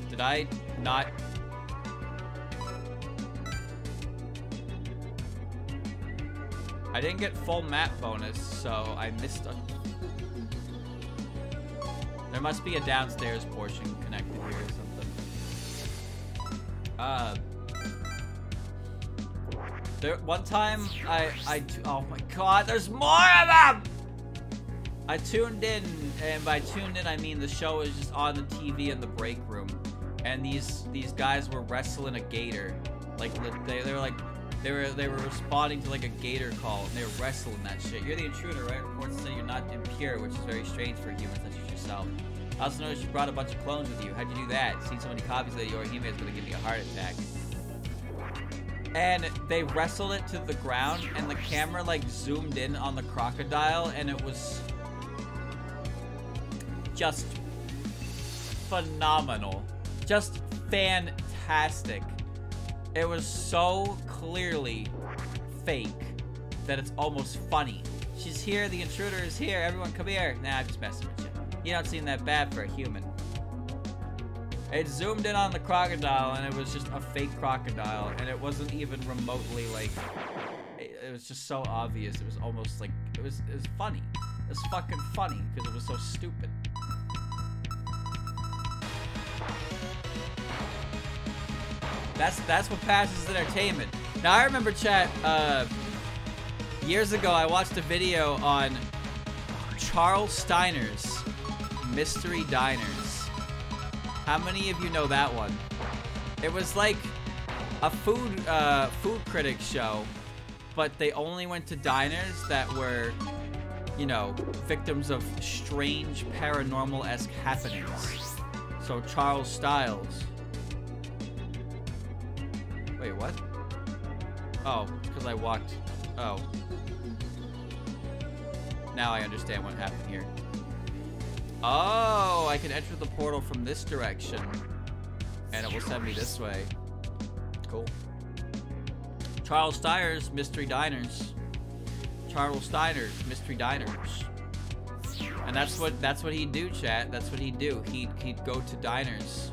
Did I not... I didn't get full map bonus, so I missed a... There must be a downstairs portion connected here or something. One time, oh my god, there's more of them! I tuned in, and by tuned in, I mean the show was just on the TV in the break room. And these guys were wrestling a gator. Like, they were responding to, like, a gator call, and they were wrestling that shit. You're the intruder, right? Reports say you're not impure, which is very strange for humans such as yourself. I also noticed you brought a bunch of clones with you. How'd you do that? Seen so many copies that Yorihime is gonna give me a heart attack. And they wrestled it to the ground, and the camera like zoomed in on the crocodile, and it was just phenomenal. Just fantastic. It was so clearly fake that it's almost funny. She's here, the intruder is here, everyone come here. Nah, I'm just messing with you. You don't seem that bad for a human. It zoomed in on the crocodile, and it was just a fake crocodile, and it wasn't even remotely like, it was just so obvious. It was almost like, it was funny. It was fucking funny, because it was so stupid. That's what passes as entertainment. Now I remember, chat, years ago I watched a video on Charles Steiner's Mystery Diners. How many of you know that one? It was like a food critic show, but they only went to diners that were, you know, victims of strange paranormal-esque happenings. So Charles Styles. Wait, what? Oh, because I walked. Oh. Now I understand what happened here. Oh, I can enter the portal from this direction. And it will send me this way. Cool. Charles Steiner's Mystery Diners. Charles Steiner's Mystery Diners. And that's what he'd do, chat. That's what he'd do. He'd go to diners.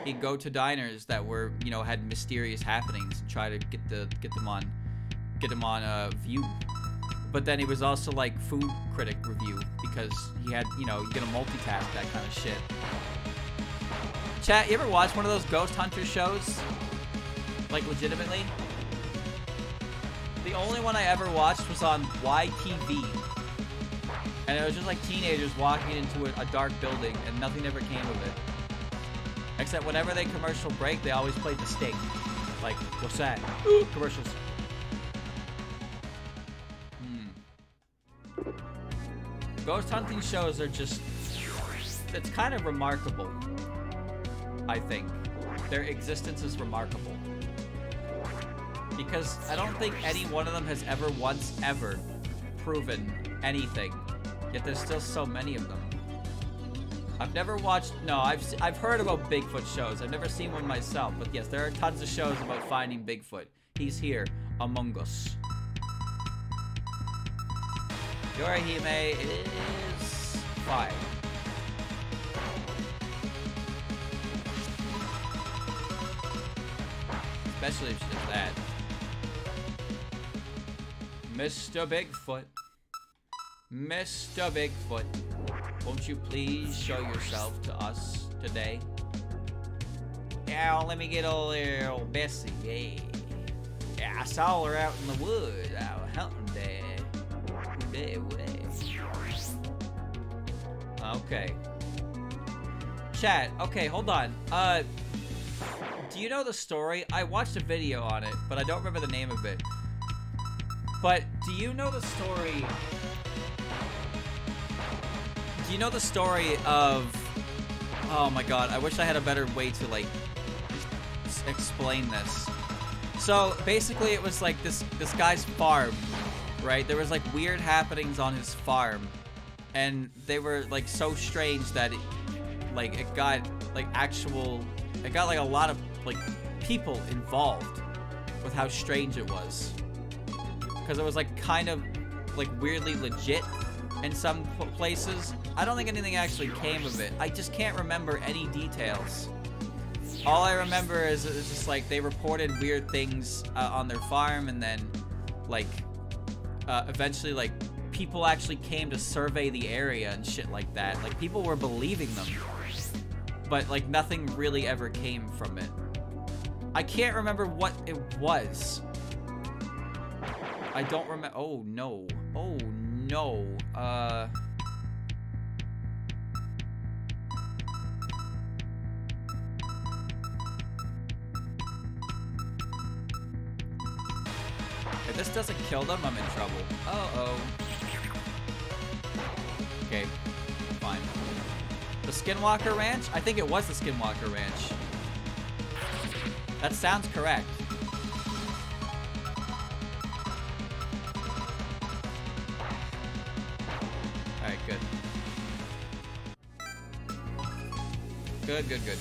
He'd go to diners that were, you know, had mysterious happenings and try to get them on view. But then he was also like food critic review because he had, you know, you get a multitask, that kind of shit. Chat, you ever watch one of those ghost hunter shows? Like legitimately? The only one I ever watched was on YTV. And it was just like teenagers walking into a dark building and nothing ever came of it. Except whenever they commercial break, they always played the Sting. Like, what's that? Ooh, commercials. Ghost hunting shows are just... It's kind of remarkable, I think. Their existence is remarkable. Because I don't think any one of them has ever once ever proven anything. Yet there's still so many of them. I've never watched, no, I've heard about Bigfoot shows. I've never seen one myself, but yes, there are tons of shows about finding Bigfoot. He's here, among us. Yorihime is fine. Especially if she does that. Mr. Bigfoot. Mr. Bigfoot. Won't you please show yourself to us today? Yeah, let me get a little Bessie. Yeah. Yeah, I saw her out in the woods. I was hunting there. Okay. Chat, okay, hold on. Do you know the story? I watched a video on it, but I don't remember the name of it. But do you know the story? Do you know the story of... Oh my god, I wish I had a better way to, like, explain this. So, basically it was like this guy's farm, right? There was, like, weird happenings on his farm. And they were, like, so strange that, it got, like, it got, like, a lot of, like, people involved with how strange it was. Because it was, like, kind of, like, weirdly legit in some places. I don't think anything actually came of it. I just can't remember any details. All I remember is it's just like they reported weird things on their farm, and then like eventually like people actually came to survey the area and shit like that. Like people were believing them, but like nothing really ever came from it. I can't remember what it was. I don't remember. Oh no. Oh no. If this doesn't kill them, I'm in trouble. Uh-oh. Okay, fine. The Skinwalker Ranch? I think it was the Skinwalker Ranch. That sounds correct. Alright, good. Good, good, good.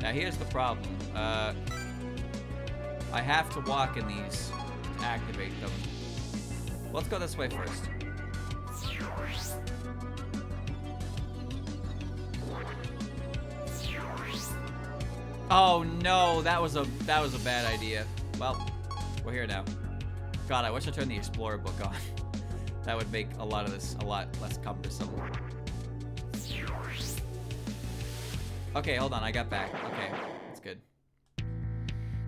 Now here's the problem. I have to walk in these to activate them. Let's go this way first. Oh no, that was a bad idea. Well, we're here now. God, I wish I turned the Explorer book on. That would make a lot of this a lot less cumbersome. Okay, hold on, I got back. Okay, that's good.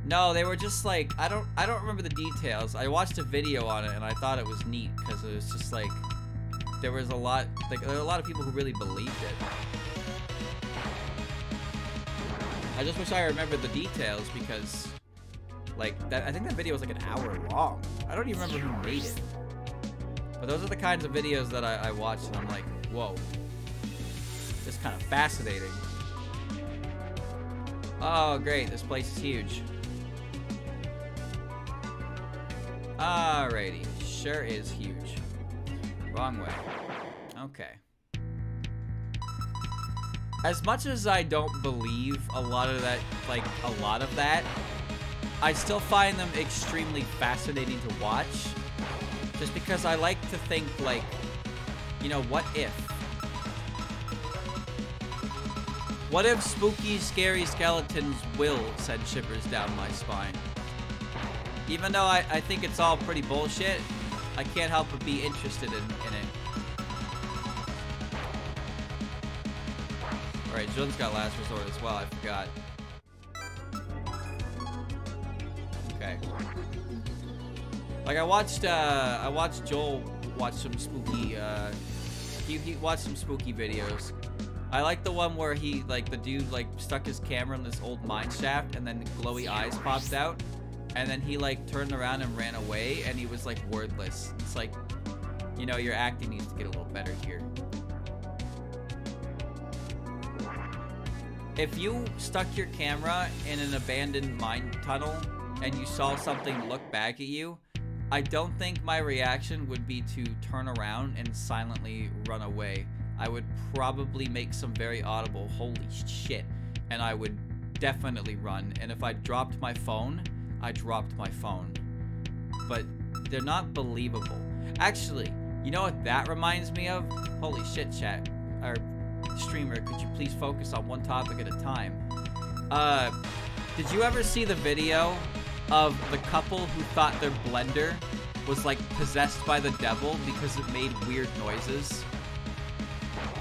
No, they were just like, I don't remember the details. I watched a video on it and I thought it was neat because it was just like there were a lot of people who really believed it. I just wish I remembered the details because like that I think that video was like an hour long. I don't even remember who made it. But those are the kinds of videos that I watched and I'm like, whoa. It's kind of fascinating. Oh great, this place is huge. Alrighty, sure is huge. Wrong way. Okay. As much as I don't believe a lot of that, I still find them extremely fascinating to watch. Just because I like to think, like, you know, what if? What if spooky, scary skeletons will send shivers down my spine? Even though I think it's all pretty bullshit, I can't help but be interested in it. Alright, Jun's got last resort as well, I forgot. Okay. Like I watched Joel watch some spooky, he watched some spooky videos. I like the one where he, like, the dude, like, stuck his camera in this old mine shaft and then glowy eyes popped out. And then he, like, turned around and ran away and he was, like, wordless. It's like, you know, your acting needs to get a little better here. If you stuck your camera in an abandoned mine tunnel and you saw something look back at you, I don't think my reaction would be to turn around and silently run away. I would probably make some very audible holy shit, and I would definitely run. And if I dropped my phone, I dropped my phone. But they're not believable. Actually, you know what that reminds me of? Holy shit, chat. Or streamer, could you please focus on one topic at a time? Did you ever see the video of the couple who thought their blender was like possessed by the devil because it made weird noises?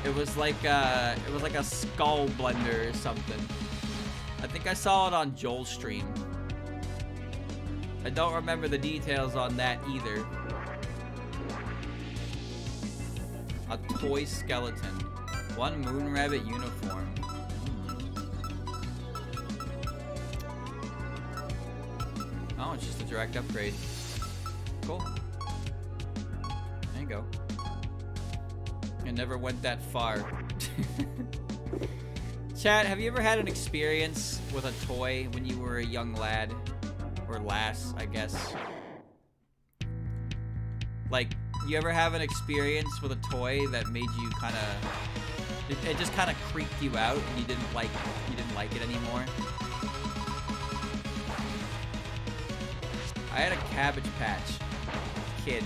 It was like a skull blender or something. I think I saw it on Joel's stream. I don't remember the details on that either. A toy skeleton. One moon rabbit uniform. Oh, it's just a direct upgrade. Cool. There you go. I never went that far. Chat, have you ever had an experience with a toy when you were a young lad? Or lass, I guess. Like, you ever have an experience with a toy that made you kind of... It just kind of creeped you out and you didn't like it anymore? I had a Cabbage Patch Kid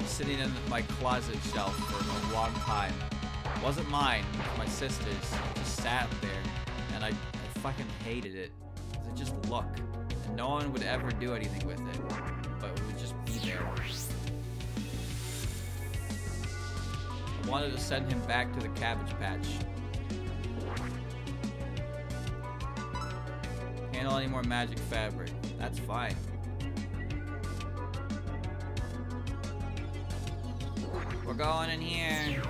sitting in my closet shelf for a long time. It wasn't mine, it was my sister's. It just sat there, and I fucking hated it. It just looked, and no one would ever do anything with it, but it would just be there. I wanted to send him back to the Cabbage Patch. Can't handle any more magic fabric. That's fine. We're going in here.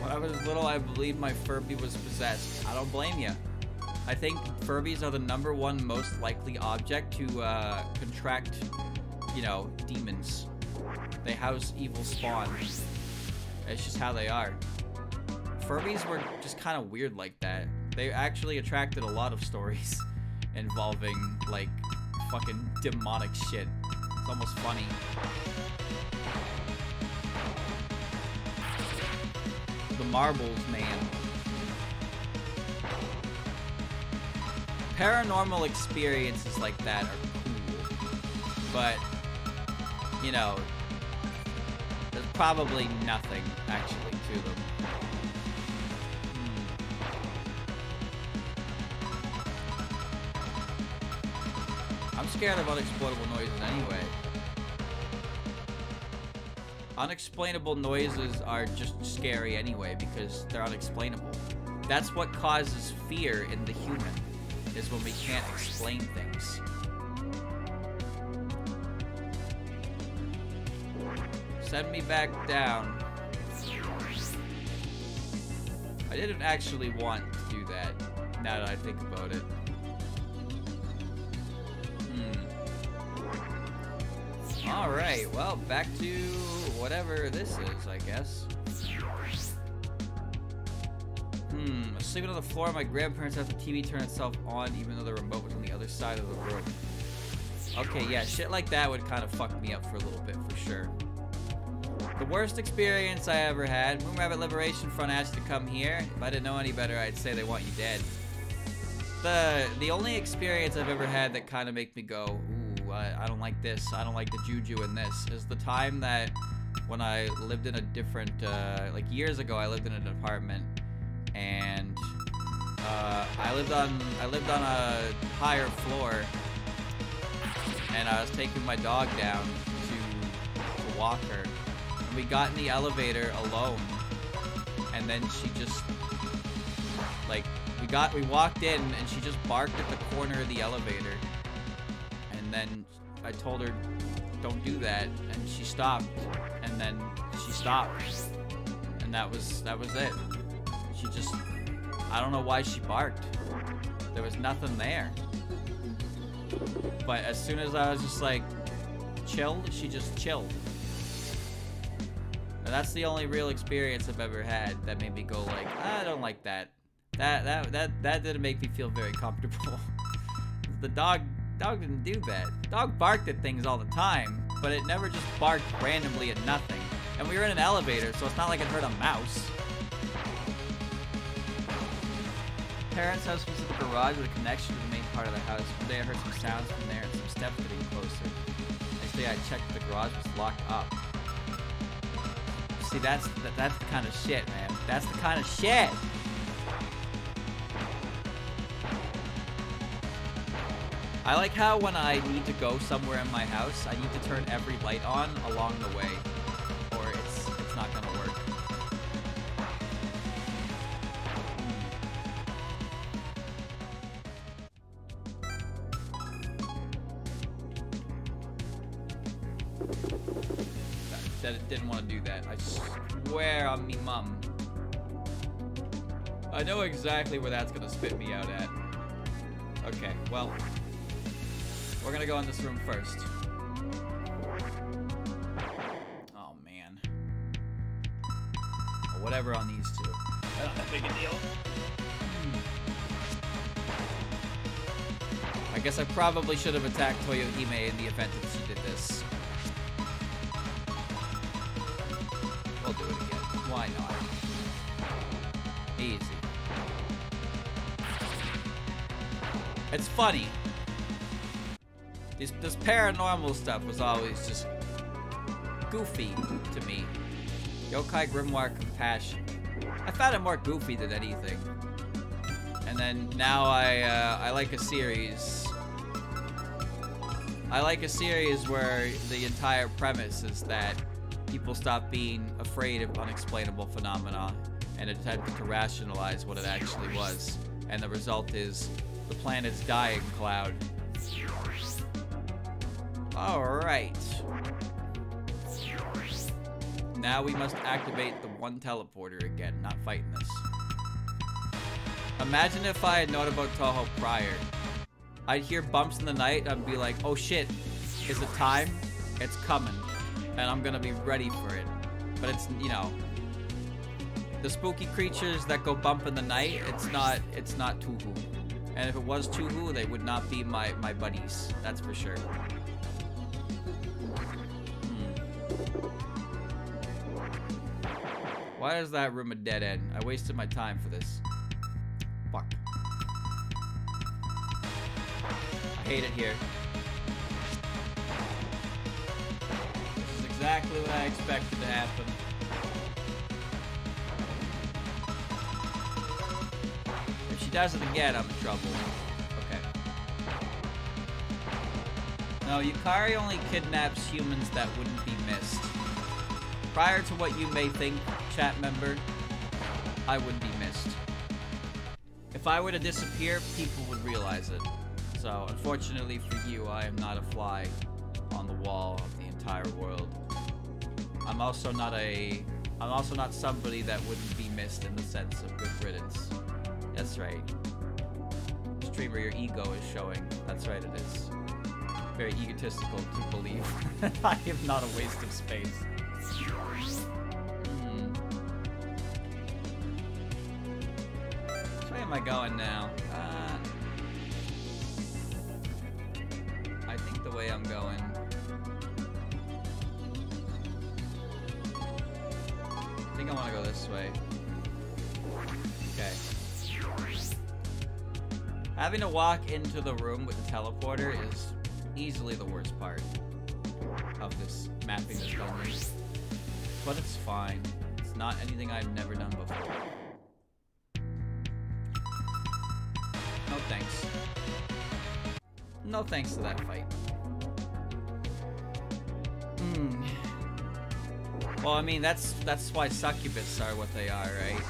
When I was little, I believed my Furby was possessed. I don't blame you. I think Furbies are the #1 most likely object to contract, you know, demons. They house evil spawn. It's just how they are. Furbies were just kind of weird like that. They actually attracted a lot of stories involving, like, fucking demonic shit. It's almost funny. The marbles, man. Paranormal experiences like that are cool. But, you know, there's probably nothing, actually, to them. I'm scared of unexplainable noises anyway. Unexplainable noises are just scary anyway because they're unexplainable. That's what causes fear in the human, is when we can't explain things. Send me back down. I didn't actually want to do that, now that I think about it. Alright, well, back to whatever this is, I guess. Sleeping on the floor of my grandparents' house, the TV turned itself on even though the remote was on the other side of the room. Okay, yeah, shit like that would kind of fuck me up for a little bit, for sure. The worst experience I ever had, Moon Rabbit Liberation Front asked you to come here. If I didn't know any better, I'd say they want you dead. The only experience I've ever had that kind of make me go, ooh, I don't like this, I don't like the juju in this, is the time that when I lived in a different, like years ago, I lived in an apartment, and I lived on a higher floor, and I was taking my dog down to walk her, and we got in the elevator alone, and then she just, like, we walked in, and she just barked at the corner of the elevator, and then I told her, don't do that, and she stopped, and then she stopped, and that was it. She just, I don't know why she barked. There was nothing there. But as soon as I was just like, chilled, she just chilled. And that's the only real experience I've ever had that made me go like, I don't like that. That didn't make me feel very comfortable. The dog didn't do that. Dog barked at things all the time, but it never just barked randomly at nothing. And we were in an elevator, so it's not like it hurt a mouse. Parents' house was at the garage with a connection to the main part of the house. One day I heard some sounds from there and some steps getting closer. Next day I checked the garage was locked up. See, that's the kind of shit, man. That's the kind of shit! I like how when I need to go somewhere in my house, I need to turn every light on along the way, or it's not gonna work. Didn't want to do that. I swear on me mum. I know exactly where that's gonna spit me out at. Okay, well, we're gonna go in this room first. Oh man. Or whatever on these two. Not that big a deal. I guess I probably should have attacked Toyohime in the event that she did this. We'll do it again. Why not? Easy. It's funny. This paranormal stuff was always just goofy to me. Yokai Grimoire Compassion. I found it more goofy than anything. And then now I like a series. I like a series where the entire premise is that people stop being afraid of unexplainable phenomena and attempt to rationalize what it actually was. And the result is the planet's dying cloud. Alright. Now we must activate the one teleporter again, not fighting this. Imagine if I had known about Touhou prior. I'd hear bumps in the night, I'd be like, oh shit, is it time? It's coming. and I'm gonna be ready for it. But it's, you know, the spooky creatures that go bump in the night, it's not Touhou. And if it was Touhou, they would not be my buddies. That's for sure. Why is that room a dead end? I wasted my time for this. Fuck. I hate it here. This is exactly what I expected to happen. If she does it again, I'm in trouble. Okay. No, Yukari only kidnaps humans that wouldn't be missed. Prior to what you may think, chat member, I would be missed. If I were to disappear, people would realize it. So, unfortunately for you, I am not a fly on the wall of the entire world. I'm also not somebody that wouldn't be missed in the sense of good riddance. That's right. Streamer, your ego is showing. That's right, it is. Very egotistical to believe I am not a waste of space. Which way am I going now? I think the way I'm going. I think I want to go this way. Okay. Having to walk into the room with the teleporter is easily the worst part of this mapping this dungeon. But it's fine. It's not anything I've never done before. No thanks. No thanks to that fight. Well, I mean, that's why succubus are what they are, right?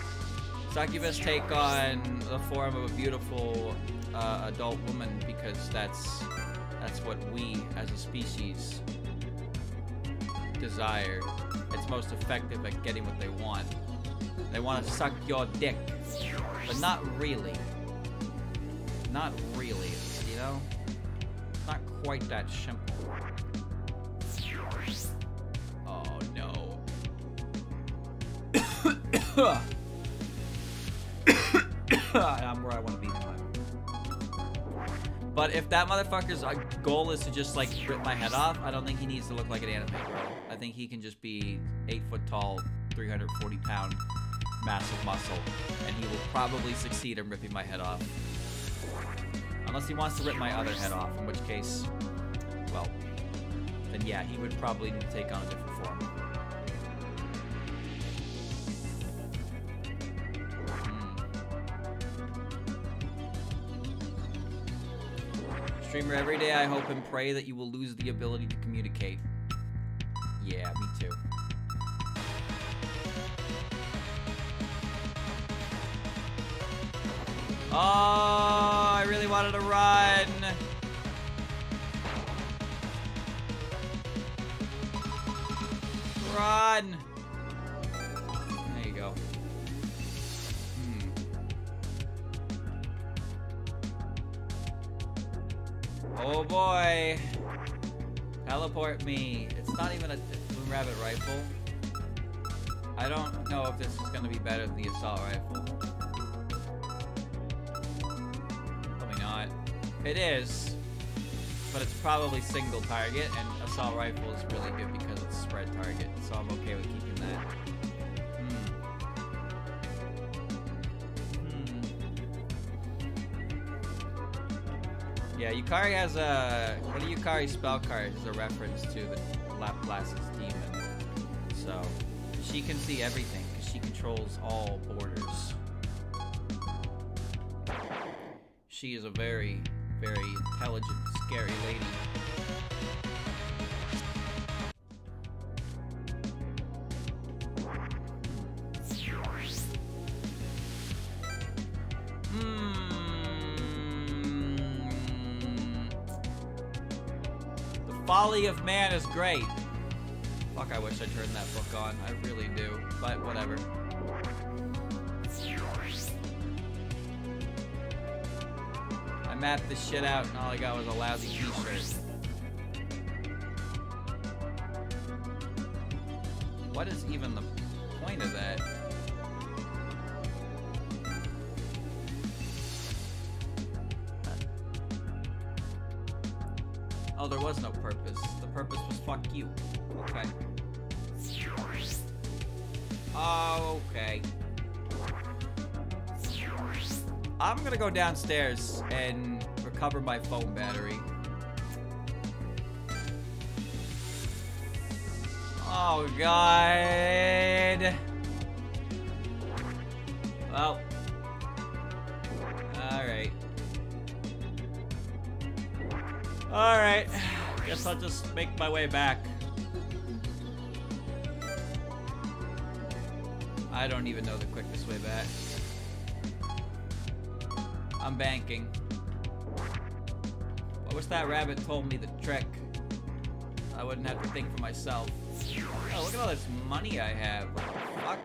Succubus take on the form of a beautiful adult woman because that's what we as a species desire. It's most effective at getting what they want. They want to suck your dick, but not really. Not really, you know? Not quite that simple. Oh no. I'm where I want to be now. But if that motherfucker's goal is to just like rip my head off, I don't think he needs to look like an anime girl. I think he can just be 8 foot tall, 340 pound, massive muscle, and he will probably succeed in ripping my head off. Unless he wants to rip my other head off, in which case, well, then yeah, he would probably need to take on a different form. Streamer, every day I hope and pray that you will lose the ability to communicate. Yeah, me too. Oh, I really wanted to run. Run. There you go. Oh boy. Teleport me. It's not even a Moon Rabbit rifle. I don't know if this is going to be better than the assault rifle. Probably not. It is. But it's probably single target, and assault rifle is really good because it's spread target, so I'm okay with keeping that. Yeah, Yukari has a... One of Yukari's spell cards is a reference to the Laplace's demon. So, she can see everything, because she controls all borders. She is a very, very intelligent, scary lady. Folly of Man is great. Fuck, I wish I turned that book on. I really do. But whatever. I mapped this shit out and all I got was a lousy t-shirt. what is even the point of that? Oh, there was no purpose. The purpose was fuck you. Okay. Okay. I'm gonna go downstairs and recover my phone battery. Oh, God. Well. Alright. Alright. Guess I'll just make my way back. I don't even know the quickest way back. I'm banking. I wish that rabbit told me the trick. I wouldn't have to think for myself. Oh, look at all this money I have. What the fuck?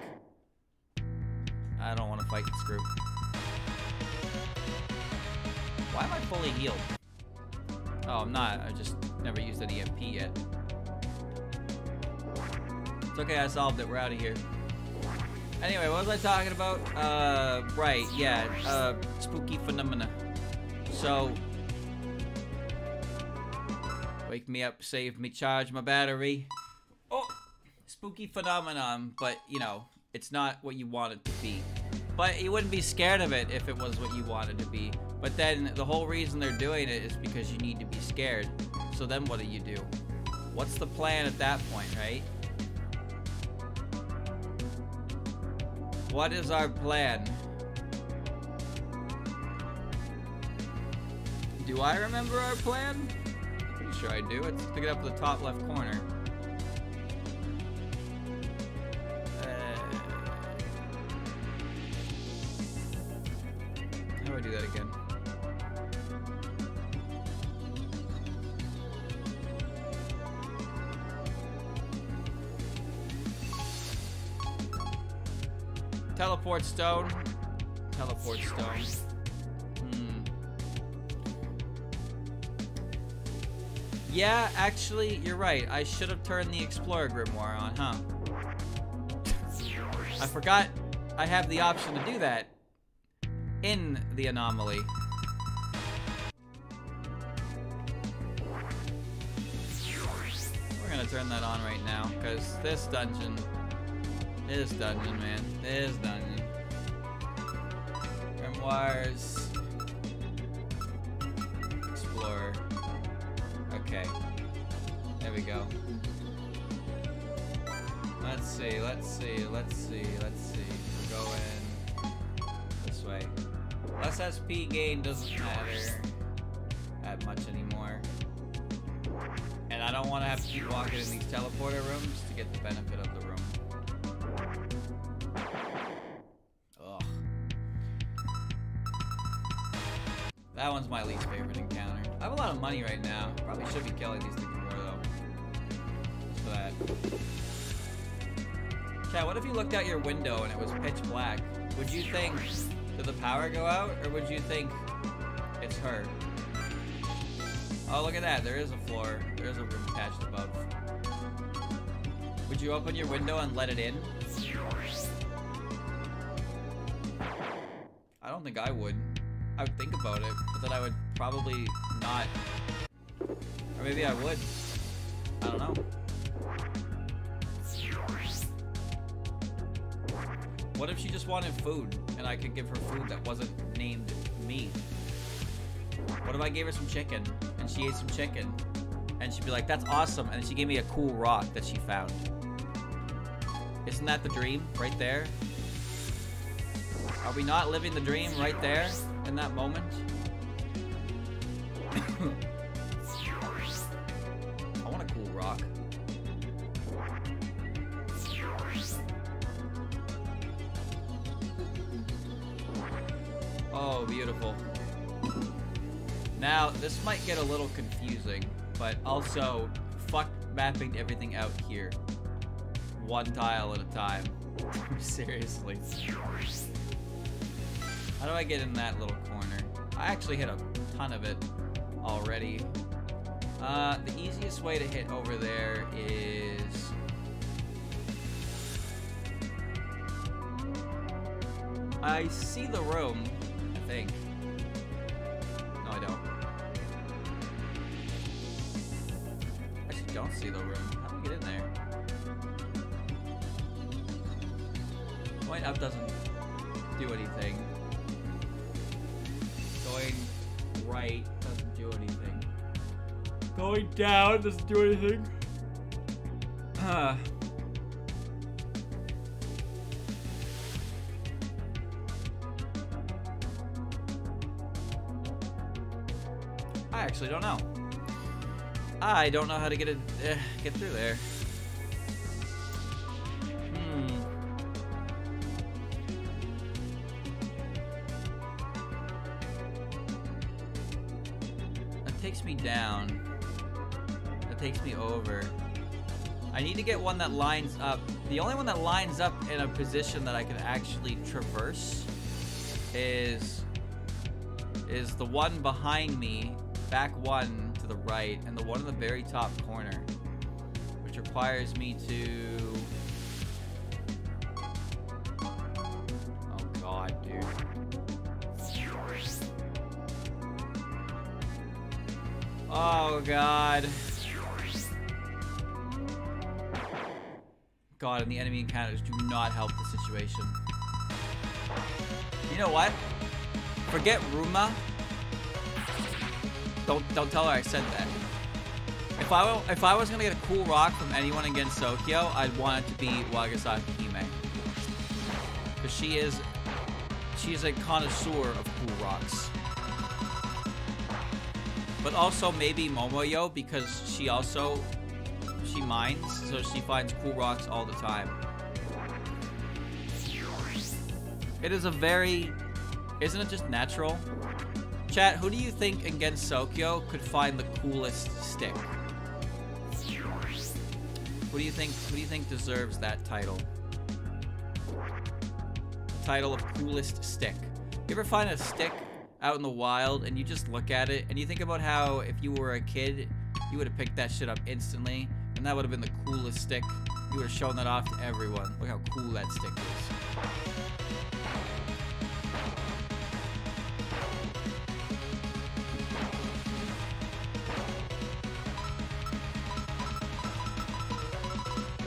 I don't want to fight this group. Why am I fully healed? Oh, I'm not. I just never used an EMP yet. It's okay, I solved it. We're out of here. Anyway, what was I talking about? Right, yeah. Spooky phenomena. So... wake me up, save me, charge my battery. Oh! Spooky phenomenon, but, you know, it's not what you want it to be. But you wouldn't be scared of it if it was what you wanted to be. But then, the whole reason they're doing it is because you need to be scared. So then what do? What's the plan at that point, right? What is our plan? Do I remember our plan? I'm pretty sure I do. It's to get up to the top left corner. How do I do that again? Teleport stone. Teleport stone. Yeah, actually, you're right. I should have turned the Explorer Grimoire on, huh? I forgot I have the option to do that in the anomaly. We're gonna turn that on right now, because this dungeon, man. This dungeon. Grimoires. Explorer. Okay. There we go. Let's see. We're going this way. Less SP gain doesn't matter that much anymore. And I don't want to have to keep walking in these teleporter rooms to get the benefit of the room. Ugh. That one's my least favorite encounter. I have a lot of money right now. Probably should be killing these things more though. Just for that. Chat, what if you looked out your window and it was pitch black? Would you think, did the power go out? Or would you think it's her? Oh, look at that. There is a floor. There is a room attached above. Would you open your window and let it in? I don't think I would. I would think about it, but then I would probably not. Or maybe I would. I don't know. What if she just wanted food and I could give her food that wasn't named me? What if I gave her some chicken and she ate some chicken and she'd be like, that's awesome, and she gave me a cool rock that she found? Isn't that the dream right there? Are we not living the dream right there in that moment? I want a cool rock. Oh, beautiful. Now, this might get a little confusing, but also, fuck mapping everything out here. One tile at a time. Seriously. How do I get in that little corner? I actually hit a ton of it already. The easiest way to hit over there is... I see the room, I think. No, I don't. I actually don't see the room. How do we get in there? Going up doesn't do anything. Going right doesn't do anything. Going down doesn't do anything. I actually don't know. I don't know how to get through there. That takes me down. That takes me over. I need to get one that lines up. The only one that lines up in a position that I can actually traverse is the one behind me, back one to the right, and the one in the very top corner, which requires me to... Oh god, dude. Oh god. God, and the enemy encounters do not help the situation. You know what? Forget Ruma. Don't tell her I said that. If I was gonna get a cool rock from anyone against Sokyo, I'd want it to be Wagasaki Hime. Because she is a connoisseur of cool rocks. But also maybe Momoyo, because she mines, so she finds cool rocks all the time. It is a very... Isn't it just natural? Chat, who do you think against Sokyo could find the coolest stick? Who do you think deserves that title? Title of coolest stick. You ever find a stick out in the wild and you just look at it and you think about how if you were a kid, you would have picked that shit up instantly, and that would have been the coolest stick. You would have shown that off to everyone. Look how cool that stick is.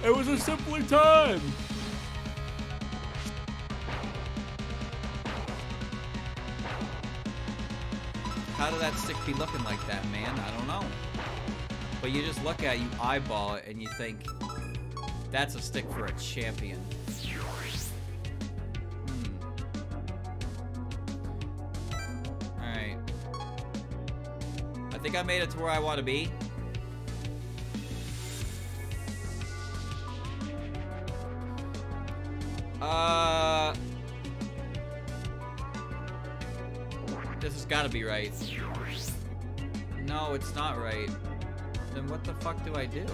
It was a simpler time! How did that stick be looking like that, man? I don't know. But you just look at it, you eyeball it, and you think, that's a stick for a champion. Alright. I think I made it to where I want to be. This has got to be right. No, it's not right. Then what the fuck do I do?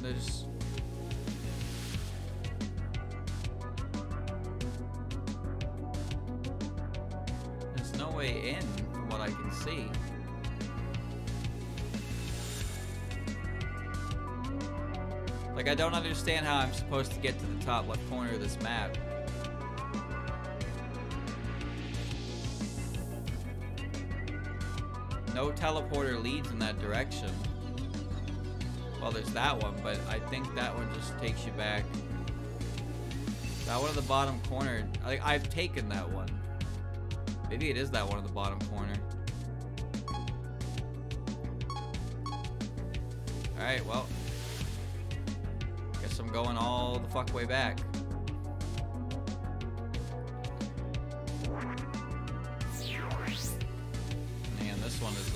There's no way in from what I can see. Like, I don't understand how I'm supposed to get to the top left corner of this map. No teleporter leads in that direction. Well, there's that one, but I think that one just takes you back. That one in the bottom corner, I've taken that one. Maybe it is that one in the bottom corner. Alright, well. Guess I'm going all the fuck way back. Man, this one is,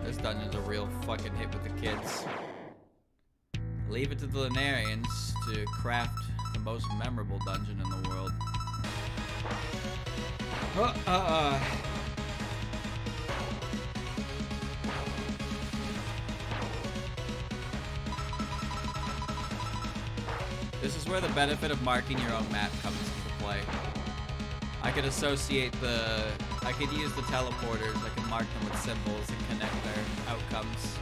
this dungeon's a real fucking hit with the kids. Leave it to the Lunarians to craft the most memorable dungeon in the world. This is where the benefit of marking your own map comes into play. play. I could associate I could use the teleporters, I could mark them with symbols and connect their outcomes,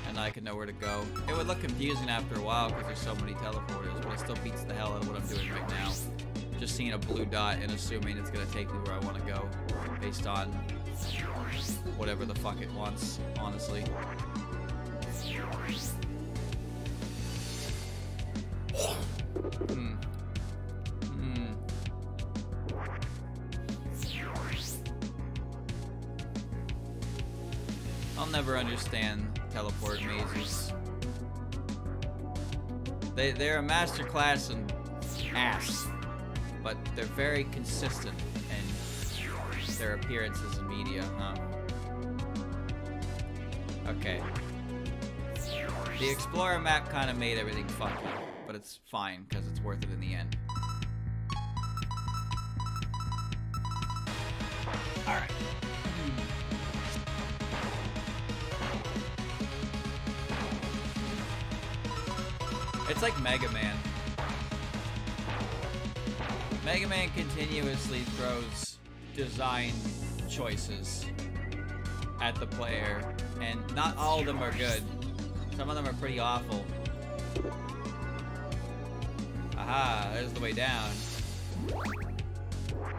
and I could know where to go. It would look confusing after a while because there's so many teleporters, but it still beats the hell out of what I'm doing right now. Just seeing a blue dot and assuming it's gonna take me where I want to go, based on whatever the fuck it wants, honestly. I'll never understand teleport mazes. They're a masterclass in ass, but they're very consistent in their appearances in media, huh? Okay. The Explorer map kind of made everything funky, but it's fine because it's worth it in the end. Alright. It's like Mega Man. Mega Man continuously throws design choices at the player, and not all of them are good. Some of them are pretty awful. Aha, there's the way down.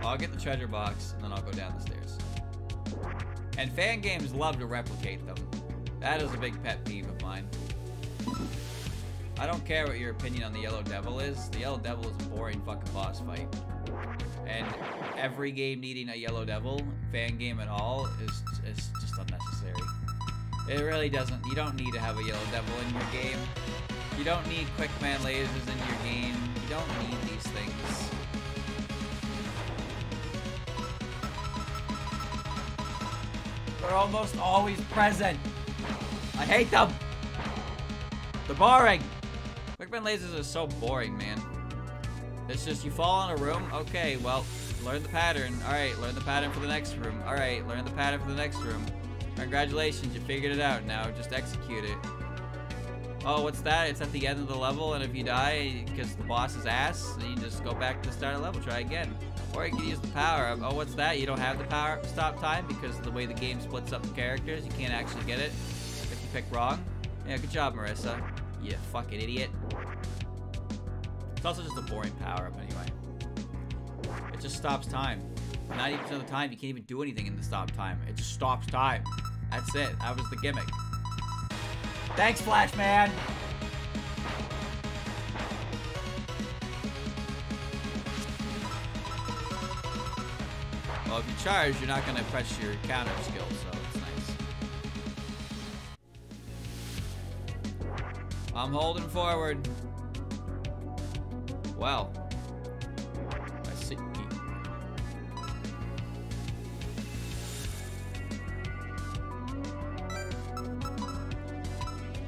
I'll get the treasure box, and then I'll go down the stairs. And fan games love to replicate them. That is a big pet peeve of mine. I don't care what your opinion on the Yellow Devil is. The Yellow Devil is a boring fucking boss fight. And every game needing a Yellow Devil, fan game at all, is just unnecessary. It really doesn't. You don't need to have a Yellow Devil in your game. You don't need quick man lasers in your game. You don't need these things. They're almost always present. I hate them. They're boring. Quick man lasers are so boring, man. It's just you fall in a room. Okay, well, learn the pattern. All right, learn the pattern for the next room. All right, learn the pattern for the next room. Congratulations, you figured it out. Now just execute it. Oh, what's that? It's at the end of the level, and if you die because the boss is ass, then you just go back to the start of the level, try again. Or you can use the power up. Oh, what's that? You don't have the power up stop time because of the way the game splits up the characters. You can't actually get it if you pick wrong. Yeah, good job, Marissa. You fucking idiot. It's also just a boring power up anyway. It just stops time. 90% of the time, you can't even do anything in the stop time. It just stops time. That's it. That was the gimmick. Thanks, Flash Man! Well, if you charge, you're not going to press your counter skill, so it's nice. I'm holding forward. Well. I see.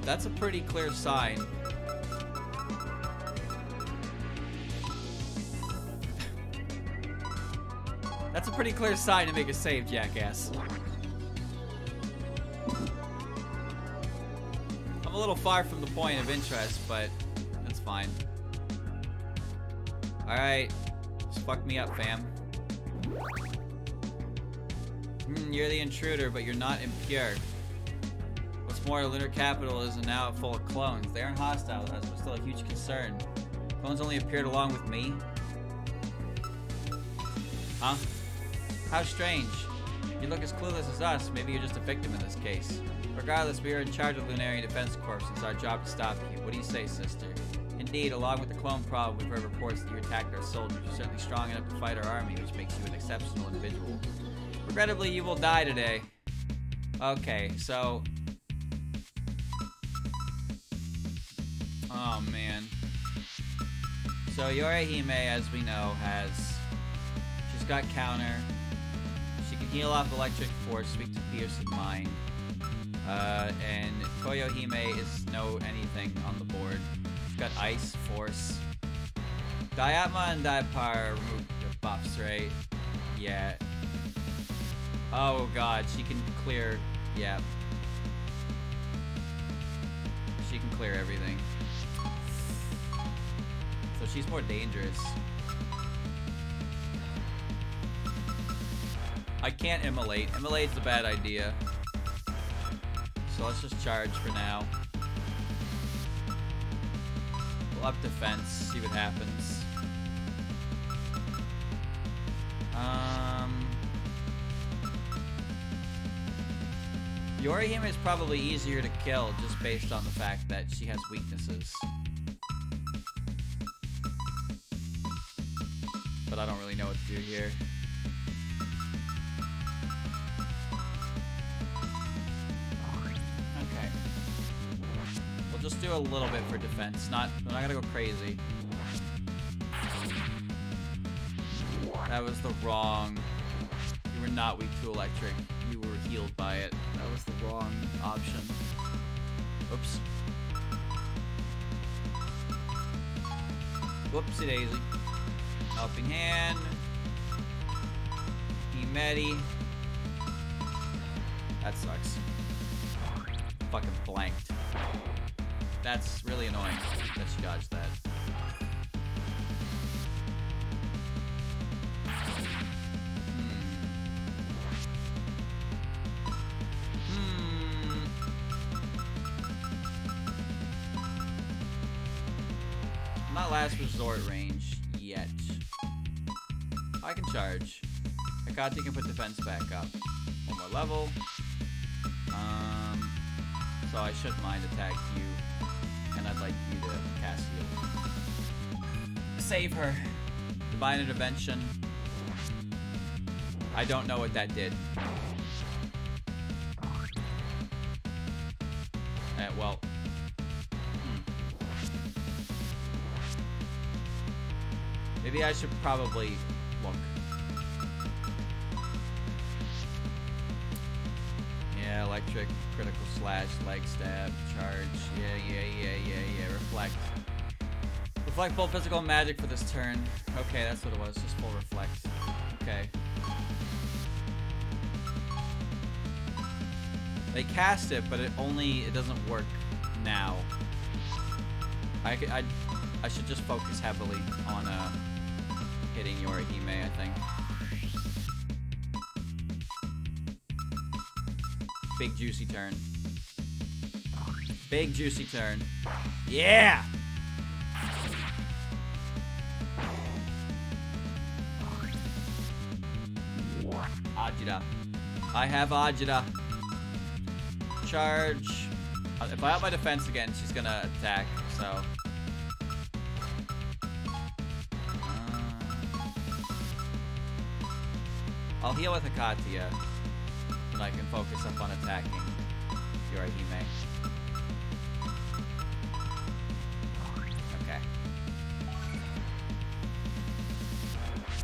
That's a pretty clear sign. That's a pretty clear sign to make a save, jackass. I'm a little far from the point of interest, but that's fine. Alright. Just fuck me up, fam. You're the intruder, but you're not impure. What's more, the lunar capital is now full of clones. They aren't hostile to us, but still a huge concern. Clones only appeared along with me? Huh? How strange. You look as clueless as us. Maybe you're just a victim in this case. Regardless, we are in charge of the Lunarian Defense Corps, and it's our job to stop you. What do you say, sister? Indeed, along with the clone problem, we've heard reports that you attacked our soldiers. You're certainly strong enough to fight our army, which makes you an exceptional individual. Regrettably, you will die today. Okay, so... Oh, man. So, Yorihime, as we know, she's got counter. She can heal off electric force, speak to piercing mind. And Koyohime is no anything on the board. She's got ice, force. Diatma and Diapar remove the buffs, right? Yeah. Oh god, she can clear, yeah. She can clear everything. So she's more dangerous. I can't immolate. Immolate's a bad idea. So let's just charge for now. We'll up defense, see what happens. Yorihime is probably easier to kill just based on the fact that she has weaknesses. But I don't really know what to do here. Okay. We'll just do a little bit for defense. We're not gonna go crazy. That was the wrong... You were not weak to electric. You were healed by it. That was the wrong option. Oops. Whoopsie daisy. Helping hand. Himedi. That sucks. Fucking blanked. That's really annoying that she dodged that. Not last resort range yet. I can charge. Arcadia can put defense back up. One more level. So I shouldn't mind attack you. And I'd like you to cast heal. Save her. Divine Intervention. I don't know what that did. Well. Maybe I should probably look. Yeah, electric, critical slash, leg stab, charge. Yeah. Reflect. Reflect both physical and magic for this turn. Okay, that's what it was. Just full reflect. Okay. They cast it, but it doesn't work now. I should just focus heavily on hitting Yorihime, I think. Big juicy turn. Big juicy turn. Yeah! Ajita. I have Ajita. Charge. If I up my defense again, she's gonna attack, so... I'll heal with Arcadia, and I can focus up on attacking Yorihime. Okay.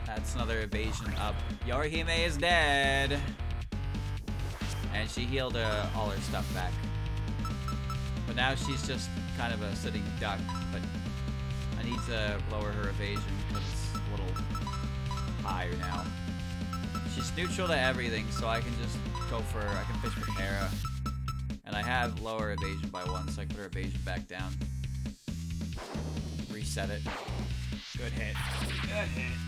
That's another evasion up. Yorihime is dead! And she healed all her stuff back. But now she's just kind of a sitting duck, but I need to lower her evasion because it's a little higher now. She's neutral to everything, so I can just go for, I can fish for Hera. And I have lower evasion by 1, so I can put her evasion back down. Reset it. Good hit. Good hit.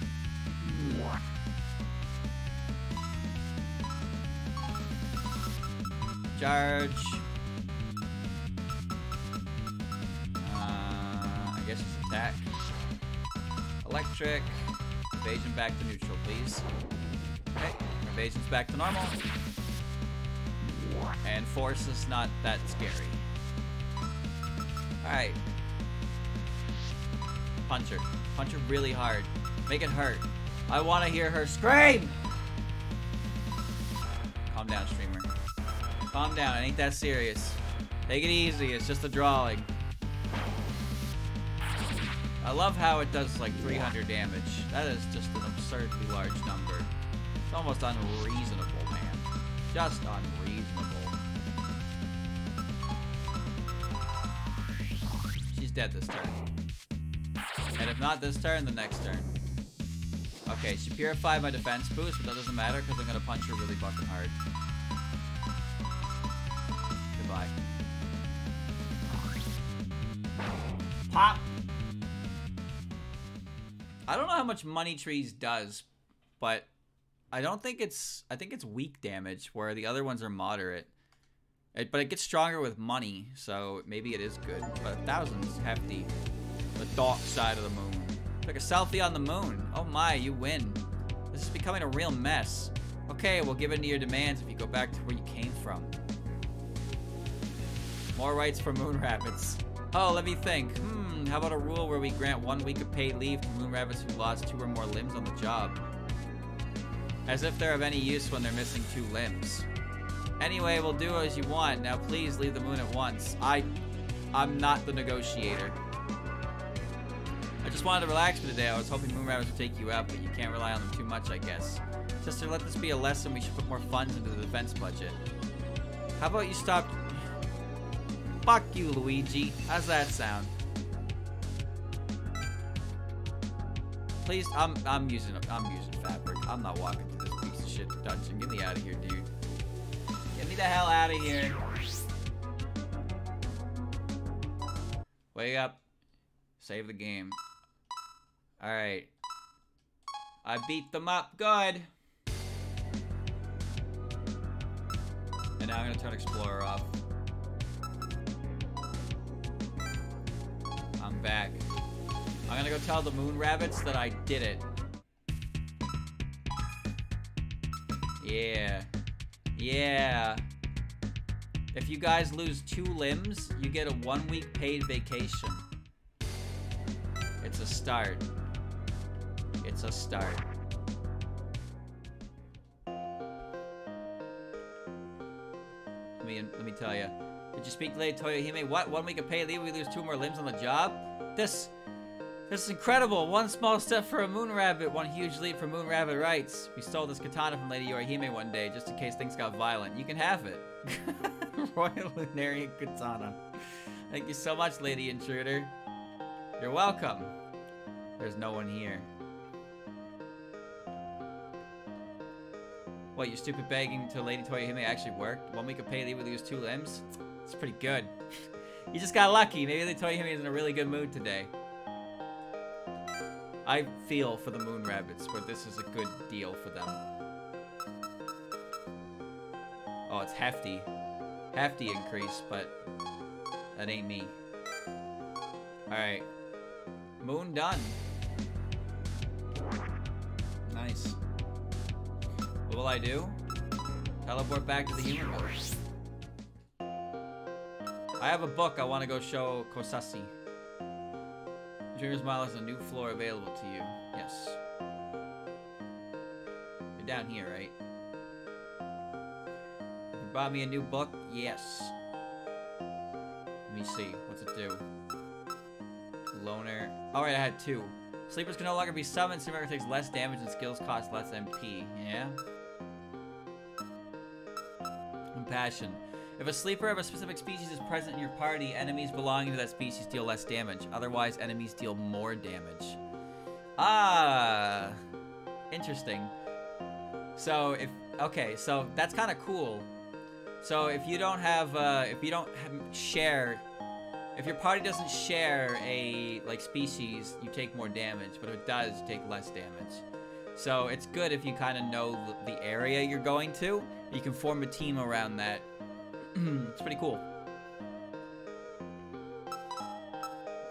Charge. I guess it's attack. Electric. Evasion back to neutral, please. Okay, evasion's back to normal. And force is not that scary. Alright. Punch her. Punch her really hard. Make it hurt. I want to hear her scream! Calm down, streamer. Calm down, it ain't that serious. Take it easy, it's just a drawing. I love how it does like 300 damage. That is just an absurdly large number. It's almost unreasonable, man. Just unreasonable. She's dead this turn. And if not this turn, the next turn. Okay, she purified my defense boost, but that doesn't matter because I'm gonna punch her really fucking hard. Goodbye. Pop! I don't know how much Money Trees does, but I don't think it's... I think it's weak damage, where the other ones are moderate. But it gets stronger with money, so maybe it is good. But 1,000's hefty. The dark side of the moon. Took a selfie on the moon. Oh my, you win. This is becoming a real mess. Okay, we'll give in to your demands if you go back to where you came from. More rights for moon rabbits. Oh, let me think. How about a rule where we grant 1 week of paid leave to moon rabbits who lost 2 or more limbs on the job? As if they're of any use when they're missing 2 limbs. Anyway, we'll do as you want. Now please leave the moon at once. I'm not the negotiator. I just wanted to relax for today. I was hoping moon rabbits would take you out, but you can't rely on them too much, I guess. Sister, let this be a lesson. We should put more funds into the defense budget. How about you stop... Fuck you, Luigi. How's that sound? Please, I'm using fabric. I'm not walking through this piece of shit dungeon. Get me out of here, dude. Get me the hell out of here. Wake up. Save the game. Alright. I beat them up good. And now I'm gonna turn Explorer off. I'm back. I'm gonna go tell the moon rabbits that I did it. Yeah. Yeah. If you guys lose 2 limbs, you get a 1-week paid vacation. It's a start. It's a start. Let me tell you. Did you speak to Lady Toyohime? What? 1 week of paid leave, we lose 2 more limbs on the job? This is incredible. 1 small step for a moon rabbit, 1 huge leap for moon rabbit rights. We stole this katana from Lady Yorihime one day, just in case things got violent. You can have it. Royal Lunarian katana. Thank you so much, Lady Intruder. You're welcome. There's no one here. What, you stupid begging to Lady Toyohime actually worked? 1 week of paid leave, we lose 2 limbs? It's pretty good. You just got lucky. Maybe Lady Toyohime is in a really good mood today. I feel for the moon rabbits, where this is a good deal for them. Oh, it's hefty. Hefty increase, but that ain't me. Alright. Moon done. Nice. What will I do? Teleport back to the human world. I have a book I want to go show Kosasi. Dreamer's Mile has a new floor available to you. Yes. You're down here, right? You brought me a new book? Yes. Let me see. What's it do? Loner. Alright, I had 2. Sleepers can no longer be summoned. Sleeper takes less damage and skills cost less MP. Yeah? Compassion. If a sleeper of a specific species is present in your party, enemies belonging to that species deal less damage. Otherwise, enemies deal more damage. Ah! Interesting. So, okay, so that's kind of cool. So, if you don't have, share... If your party doesn't share a, species, you take more damage. But if it does, you take less damage. So, it's good if you kind of know the area you're going to. You can form a team around that. It's pretty cool.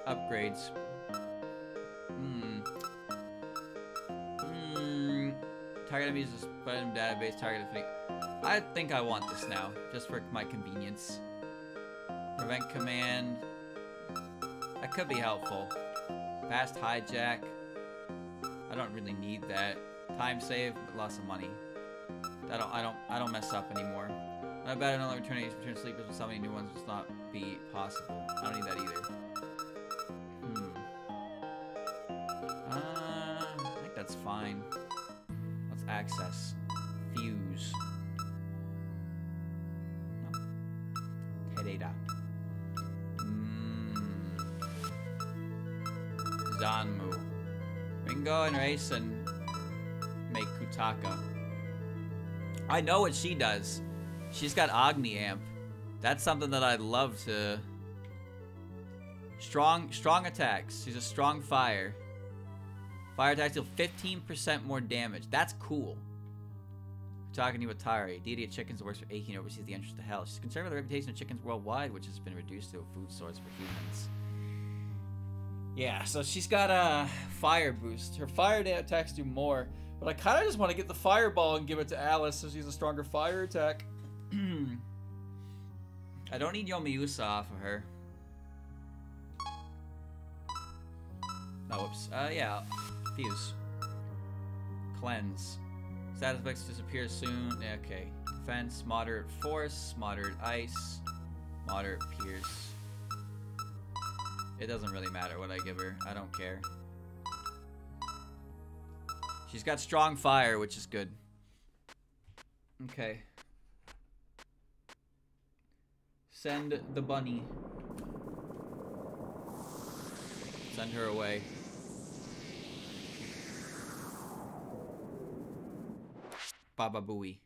Upgrades. Target enemies is random database. Target defeat. I think I want this now, just for my convenience. Prevent command. That could be helpful. Fast hijack. I don't really need that. Time save, but lots of money. I don't mess up anymore. I bet another return sleepers with so many new ones will not be possible. I don't need that either. I think that's fine. Let's access. Fuse. Oh. Tereda. Zanmu. Ringo and Raisin make Kutaka. I know what she does. She's got Agni Amp. That's something that I'd love to... Strong attacks. She's a strong fire. Fire attacks deal 15% more damage. That's cool. Futaka Niwatari, deity of chickens that works for Aiki and oversees the entrance to hell. She's concerned with the reputation of chickens worldwide, which has been reduced to a food source for humans. Yeah, so she's got a fire boost. Her fire attacks do more, but I kind of just want to get the fireball and give it to Alice so she's a stronger fire attack. I don't need Yomiusa off of her. Oh, whoops. Yeah. Fuse. Cleanse. Status effects disappear soon. Okay. Defense, moderate force, moderate ice, moderate pierce. It doesn't really matter what I give her. I don't care. She's got strong fire, which is good. Okay. Send the bunny. Send her away. Baba Booey.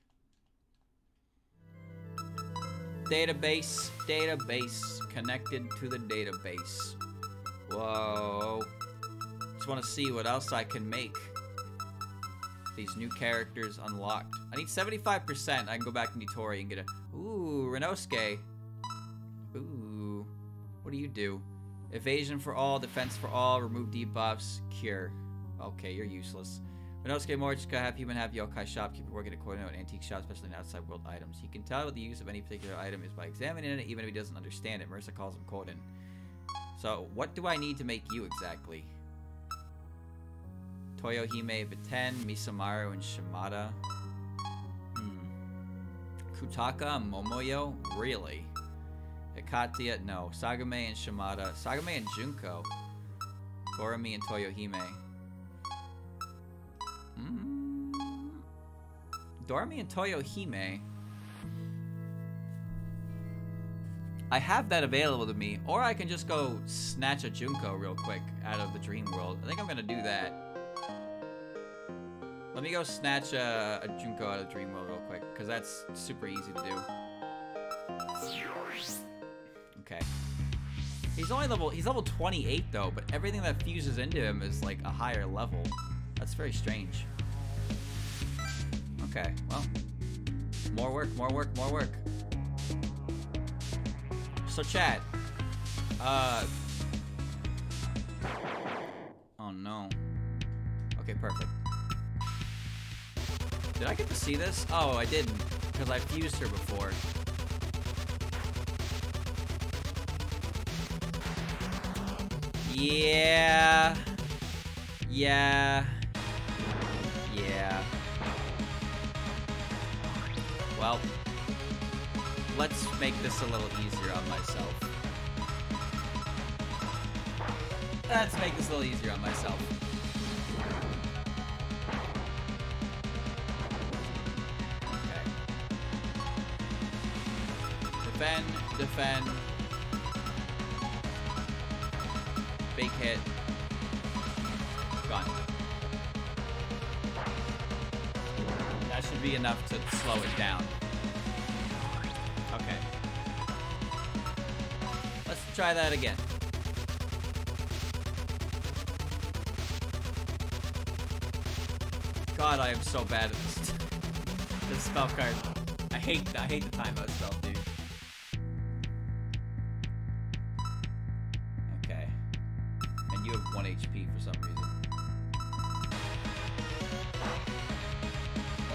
Database. Database. Connected to the database. Whoa. Just want to see what else I can make. These new characters unlocked. I need 75%. I can go back to Nitori and get a... Ooh, Renosuke. Ooh. What do you do? Evasion for all, defense for all, remove debuffs, cure. Okay, you're useless. Renosuke Morichika, half human, half yokai shopkeeper working at a an antique shop, especially in outside world items. He can tell what the use of any particular item is by examining it, even if he doesn't understand it. Marissa calls him Koden. So, what do I need to make you exactly? Toyohime, Viten, Misamaru, and Shimada. Kutaka, Momoyo? Really? Arcadia, no. Sagame and Shimada. Sagame and Junko. Gorami and Toyohime. Dorami and Toyohime. I have that available to me, or I can just go snatch a Junko real quick out of the dream world. I think I'm gonna do that. Let me go snatch a Junko out of the dream world real quick, because that's super easy to do. Okay. He's level 28 though, but everything that fuses into him is like a higher level. That's very strange. Okay, well. More work, more work, more work. So chat. Oh no. Okay, perfect. Did I get to see this? Oh, I didn't, because I fused her before. Yeah. Yeah. Yeah. Well, let's make this a little easier on myself. Let's make this a little easier on myself. Okay. Defend, defend. Big hit. Gone. That should be enough to slow it down. Okay. Let's try that again. God, I am so bad at this, this spell card. I hate the timeout spell, dude. Okay. And you have 1 HP for some reason.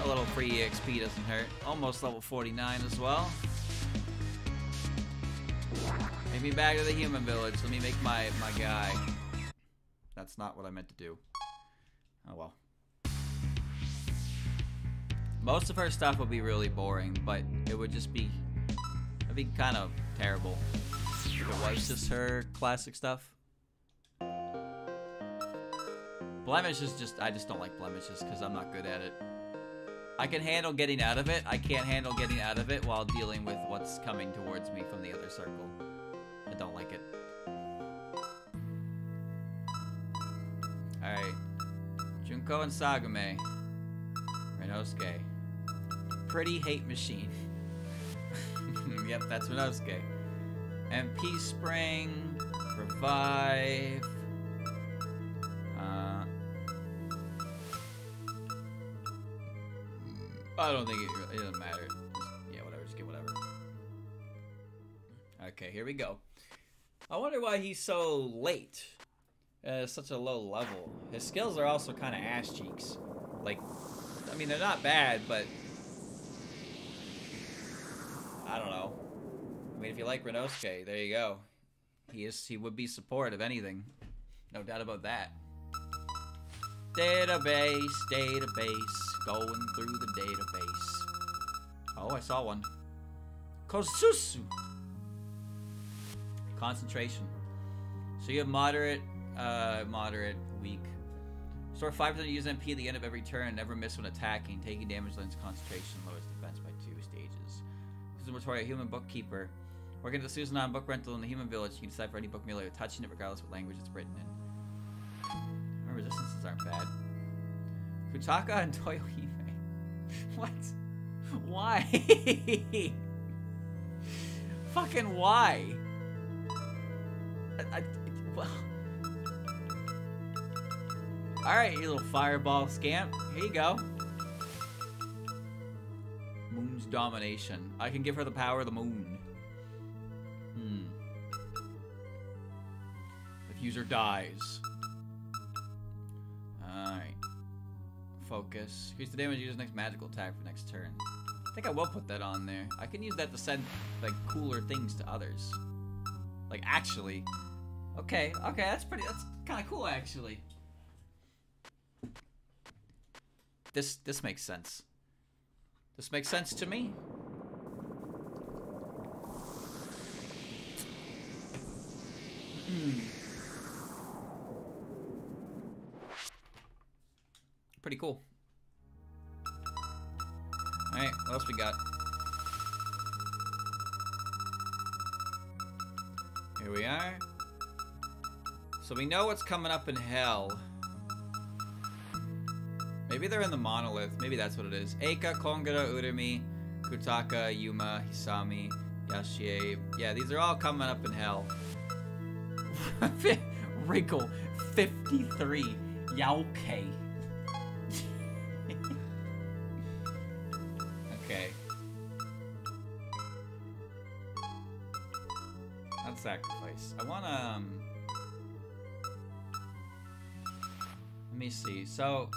A little free EXP doesn't hurt. Almost level 49 as well. Take me back to the human village. Let me make my guy. That's not what I meant to do. Oh well. Most of her stuff will be really boring, but it would just be... it'd be kind of terrible. If it was just her classic stuff. Blemish is just... I just don't like blemishes because I'm not good at it. I can handle getting out of it. I can't handle getting out of it while dealing with what's coming towards me from the other circle. I don't like it. Alright. Junko and Sagame. Renosuke. Pretty hate machine. Yep, that's Renosuke. MP Spring. Revive. I don't think it doesn't matter. Yeah, whatever. Just get whatever. Okay, here we go. I wonder why he's so late. Such a low level. His skills are also kind of ass cheeks. Like, I mean, they're not bad, but I don't know. I mean, if you like Renosuke, there you go. He would be support of anything. No doubt about that. Database, going through the database. Oh, I saw one. Kosusu. Concentration. So you have moderate, weak. Store 5% use MP at the end of every turn. Never miss when attacking. Taking damage lends concentration. Lowers defense by 2 stages. Consummatory, a human bookkeeper. Working at the Susanon book rental in the human village. You can decipher any book merely with touching it, regardless of what language it's written in. Our resistances aren't bad. Kutaka and Toyohime. What? Why? Fucking why? Well. Alright, you little fireball scamp. Here you go. Moon's domination. I can give her the power of the moon. If user dies. Alright. Focus. Here's the damage user's next magical attack for next turn. I think I will put that on there. I can use that to send, like, cooler things to others. Like, actually. Okay, that's kind of cool, actually. This makes sense. This makes sense to me. Pretty cool. Alright, what else we got? Here we are. So we know what's coming up in hell. Maybe they're in the monolith. Maybe that's what it is. Eika, Kongara, Urumi, Kutaka, Yuma, Hisami, Yashie. Yeah, these are all coming up in hell. Wrinkle 53. Yauke. Okay. Not sacrifice. I wanna let me see. So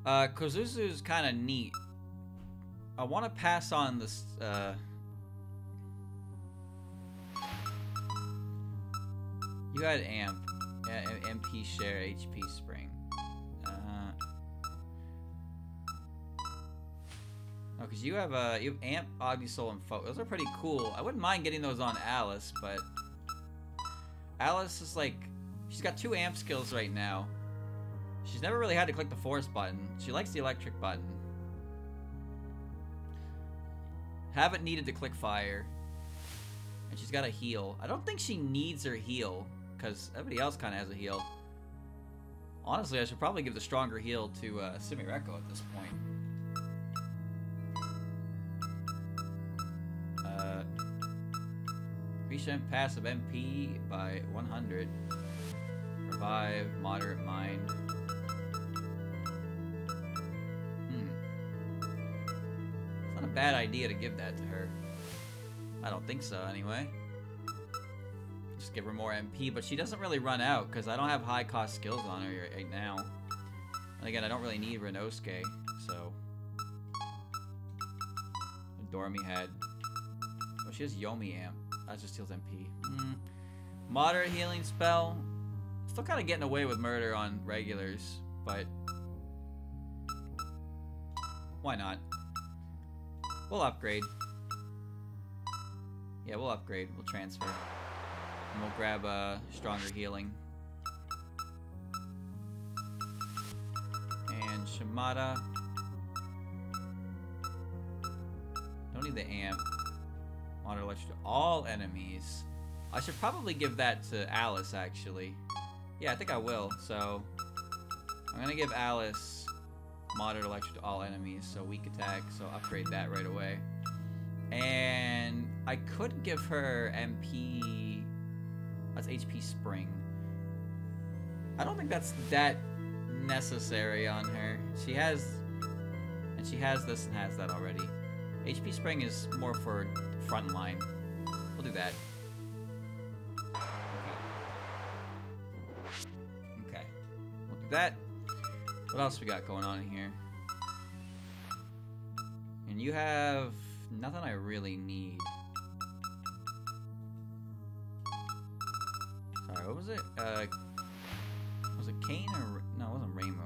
Kozuzu's kind of neat. I want to pass on this you had amp, MP share, HP spring. Oh, because you have amp, Ogni Soul, and Focus. Those are pretty cool. I wouldn't mind getting those on Alice, but Alice is like, she's got 2 amp skills right now. She's never really had to click the force button. She likes the electric button. Haven't needed to click fire. And she's got a heal. I don't think she needs her heal, because everybody else kind of has a heal. Honestly, I should probably give the stronger heal to Sumireko at this point. Increase passive MP by 100. Revive, moderate mind. It's not a bad idea to give that to her. I don't think so, anyway. Just give her more MP, but she doesn't really run out, because I don't have high-cost skills on her right now. And again, I don't really need Renosuke, so... Dormi had... Oh, she has Yomi Amp. That just heals MP. Moderate healing spell. Still kind of getting away with murder on regulars, but... Why not? We'll upgrade. Yeah, we'll upgrade. We'll transfer. And we'll grab stronger healing. And Shimada. Don't need the amp. Water electric to all enemies. I should probably give that to Alice, actually. Yeah, I think I will. So, I'm gonna give Alice moderate electric to all enemies, so weak attack. So upgrade that right away. And I could give her MP. That's HP Spring. I don't think that's that necessary on her. She has And she has this and has that already. HP Spring is more for front line. We'll do that. Okay. We'll do that. What else we got going on in here? And you have nothing I really need. Sorry, what was it? Was it Kane or... No, it wasn't Rainbow.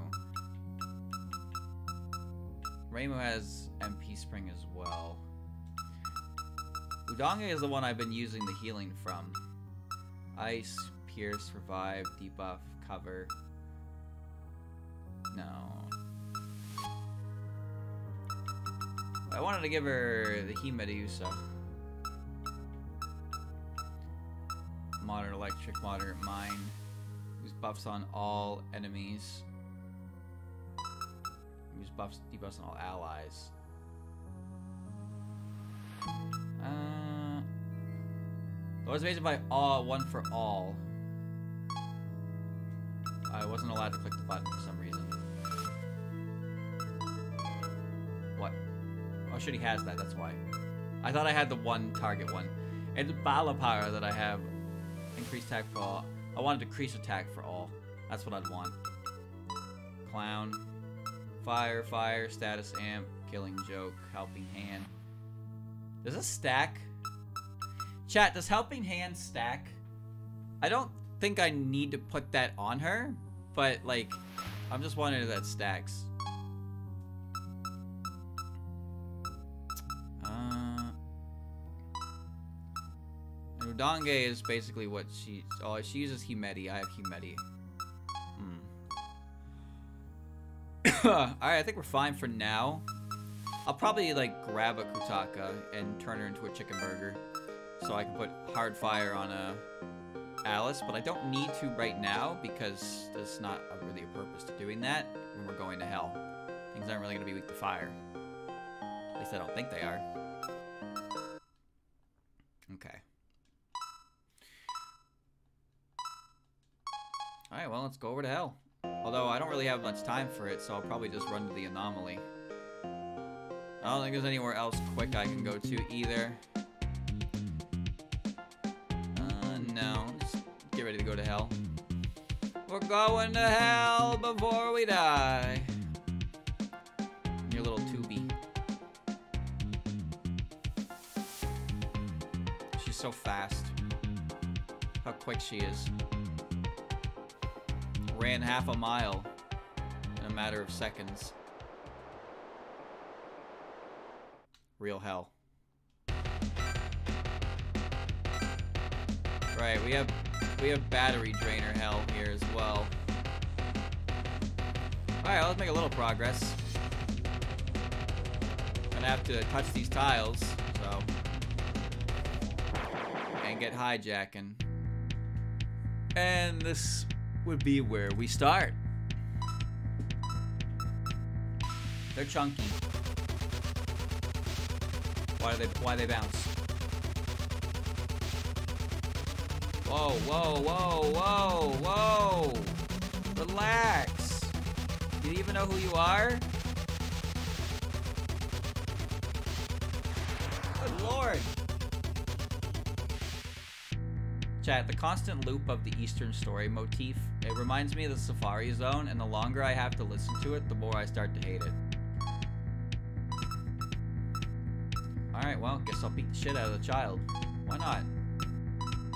Rainbow has MP Spring as well. Udonge is the one I've been using the healing from. Ice, Pierce, Revive, Debuff, Cover. No. I wanted to give her the Himediusa. Moderate Electric, Moderate Mine. Use buffs on all enemies. Use buffs, debuffs on all allies. It was based by all, one for all. I wasn't allowed to click the button for some reason. What? Oh, shit, he has that, that's why. I thought I had the one target one. And the Bala Power that I have. Increased attack for all. I wanted decrease attack for all. That's what I'd want. Clown. Fire, fire, status amp, killing joke, helping hand. Does this stack? Chat, does helping hand stack? I don't think I need to put that on her, but like, I'm just wondering if that stacks. And Udonge is basically what she... Oh, she uses Himedi. I have Himedi. Alright, I think we're fine for now. I'll probably like grab a Kutaka and turn her into a chicken burger. So I can put hard fire on a Alice, but I don't need to right now because there's not really a purpose to doing that when we're going to hell. Things aren't really going to be weak to fire. At least I don't think they are. Okay. Alright, well, let's go over to hell. Although I don't really have much time for it, so I'll probably just run to the anomaly. I don't think there's anywhere else quick I can go to either. No. Just get ready to go to hell. We're going to hell before we die. Your little tubie. She's so fast. How quick she is. Ran half a mile in a matter of seconds. Real hell. Right, we have battery drainer hell here as well. Alright, let's make a little progress. Gonna have to touch these tiles, so. And get hijacking. And this would be where we start. They're chunky. Why they bounce? Whoa, whoa, whoa, whoa, whoa! Relax. Do you even know who you are? Good lord. Chat, the constant loop of the Eastern story motif, it reminds me of the Safari Zone, and the longer I have to listen to it, the more I start to hate it. Alright, well, guess I'll beat the shit out of the child. Why not?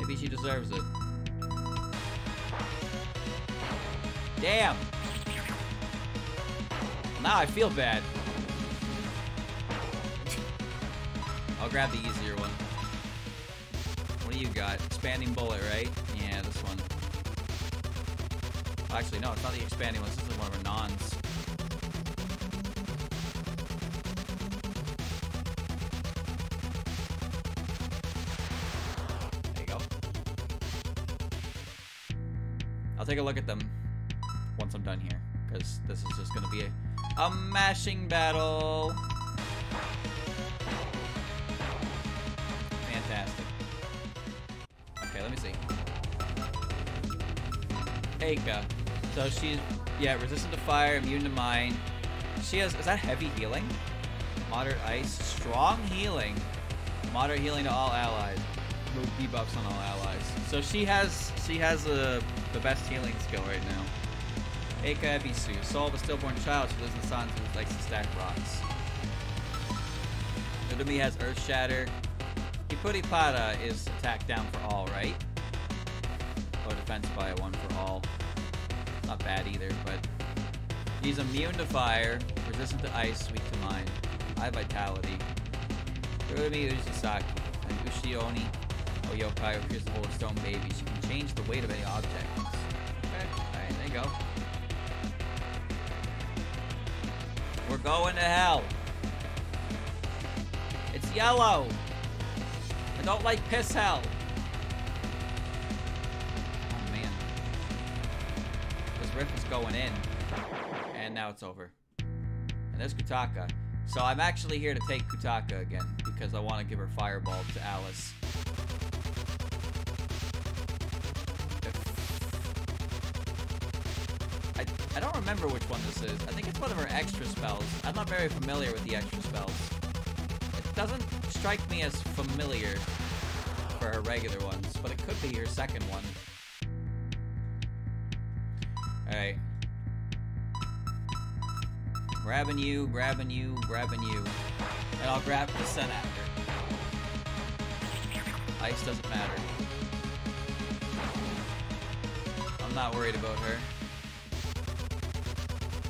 Maybe she deserves it. Damn! Now I feel bad. I'll grab the easier one. What do you got? Expanding bullet, right? Yeah, this one. Actually, no, it's not the expanding one. This is one of our nons. There you go. I'll take a look at them once I'm done here, because this is just going to be a mashing battle. Fantastic. Okay, let me see. Aika. So she's, yeah, resistant to fire, immune to mine. She has, is that heavy healing? Moderate ice, strong healing. Moderate healing to all allies. Move debuffs on all allies. So she has the best healing skill right now. Eika Ebisu, soul of a stillborn child. She lives in the sun who likes to stack rocks. Udemy has Earth Shatter. Hipuripada is attack down for all, right? Or defense by 1 for all. Not bad either, but he's immune to fire, resistant to ice, weak to mine. High vitality. Urumi Uzusaki and Ushioni Oyokai appears to hold a stone baby. She can change the weight of any object. Okay, alright, there you go. We're going to hell. It's yellow. I don't like piss hell. Oh man. This rift is going in. And now it's over. And there's Kutaka. So I'm actually here to take Kutaka again, because I want to give her Fireball to Alice. I don't remember which one this is. I think it's one of her extra spells. I'm not very familiar with the extra spells. It doesn't strike me as familiar for her regular ones, but it could be her second one. Alright. Grabbing you, grabbing you, grabbing you. And I'll grab Descent after. Ice doesn't matter. I'm not worried about her.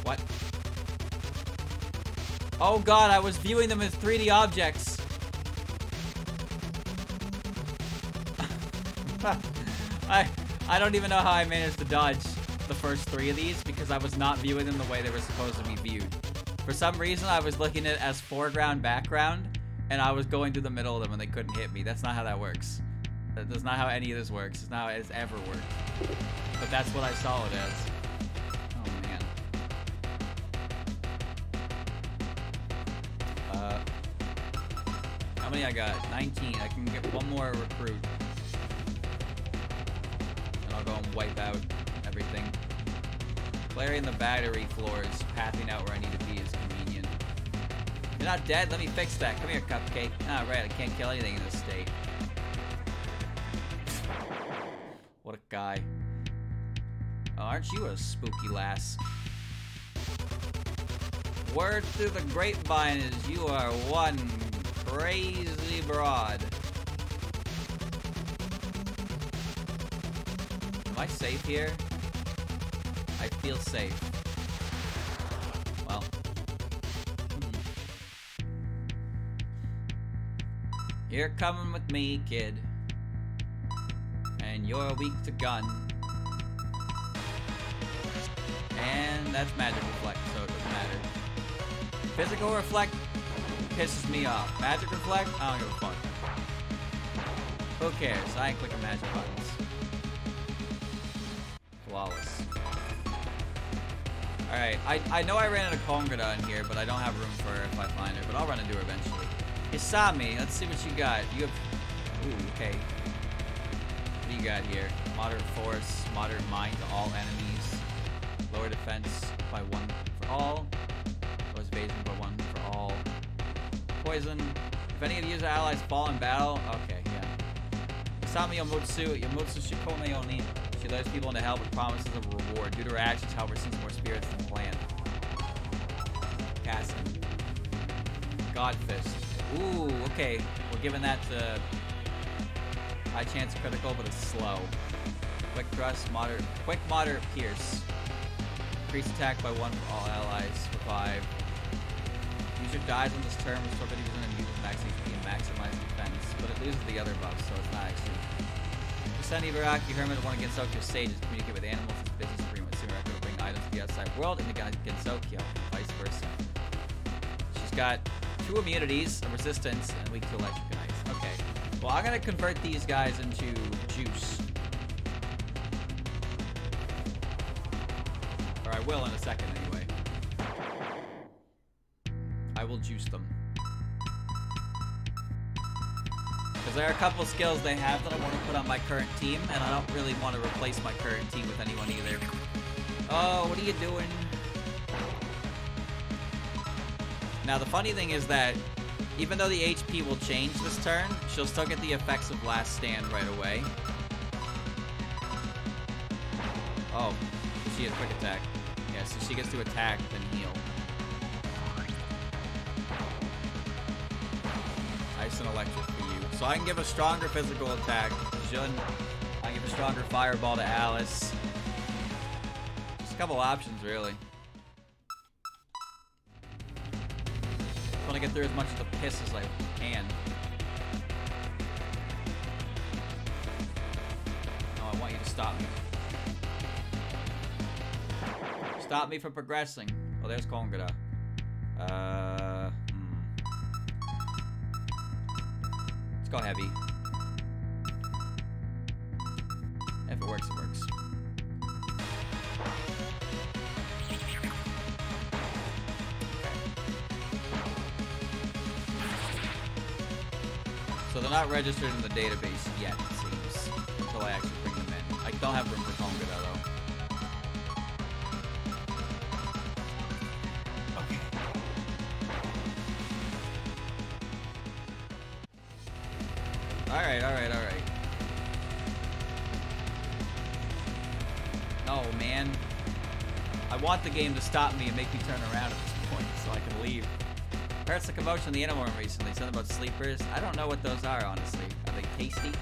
What? Oh god, I was viewing them as 3D objects. I don't even know how I managed to dodge the first 3 of these, because I was not viewing them the way they were supposed to be viewed. For some reason, I was looking at it as foreground, background, and I was going through the middle of them and they couldn't hit me. That's not how that works. That's not how any of this works. It's not how it's ever worked. But that's what I saw it as. Oh, man. How many I got? 19. I can get one more recruit. And I'll go and wipe out everything. Clearing the battery floors, pathing out where I need to be is convenient. You're not dead? Let me fix that. Come here, Cupcake. Ah, right. I can't kill anything in this state. What a guy. Oh, aren't you a spooky lass? Word through the grapevine is you are one crazy broad. Am I safe here? I feel safe. Well. You're coming with me, kid. And you're weak to gun. And that's magic reflect, so it doesn't matter. Physical reflect pisses me off. Magic reflect? I don't give a fuck. Who cares? I ain't clicking magic buttons. Flawless. Alright, I know I ran into Kongada in here, but I don't have room for her if I find her, but I'll run into her eventually. Isami, let's see what you got. You have... Ooh, okay. What do you got here? Moderate force, moderate mind to all enemies. Lower defense by 1 for all. Lowers evasion by 1 for all. Poison. If any of you allies fall in battle... Okay, yeah. Isami Yomotsu Shikome Oni. She lures people into hell with promises of a reward. Due to her actions, however, sends more spirits than planned. Casting. God Fist. Ooh, okay. We're giving that to... High chance critical, but it's slow. Quick thrust, moderate... Quick, moderate pierce. Increase attack by 1 for all allies for 5. User dies on this turn, restore abilities and uses max HP and maximize defense. But it loses the other buffs, so it's not actually... Send Ibaraki Hermit one against Gensokyo sages, communicate with animals, it's business agreement. Soon will bring items to the outside world into Gensokyo, and vice versa. She's got 2 immunities, a resistance, and weak to electric and ice. Okay. Well, I'm gonna convert these guys into juice. Or I will in a second anyway. I will juice them. Because there are a couple skills they have that I want to put on my current team, and I don't really want to replace my current team with anyone either. Oh, what are you doing? Now, the funny thing is that even though the HP will change this turn, she'll still get the effects of Last Stand right away. Oh, she has quick attack. Yeah, so she gets to attack, then heal. Ice and electric for you. So I can give a stronger physical attack to Jun. I can give a stronger fireball to Alice. Just a couple options, really. I want to get through as much of the piss as I can. No, I want you to stop me. Stop me from progressing. Oh, there's Kongara. Let's go heavy. If it works, it works. So they're not registered in the database yet, it seems, until I actually bring them in. I don't have room for Kongara, though. Okay. Alright, alright, alright. No, man. I want the game to stop me and make me turn around at this point so I can leave. I heard some commotion in the animal room recently. Something about sleepers. I don't know what those are, honestly. Are they tasty?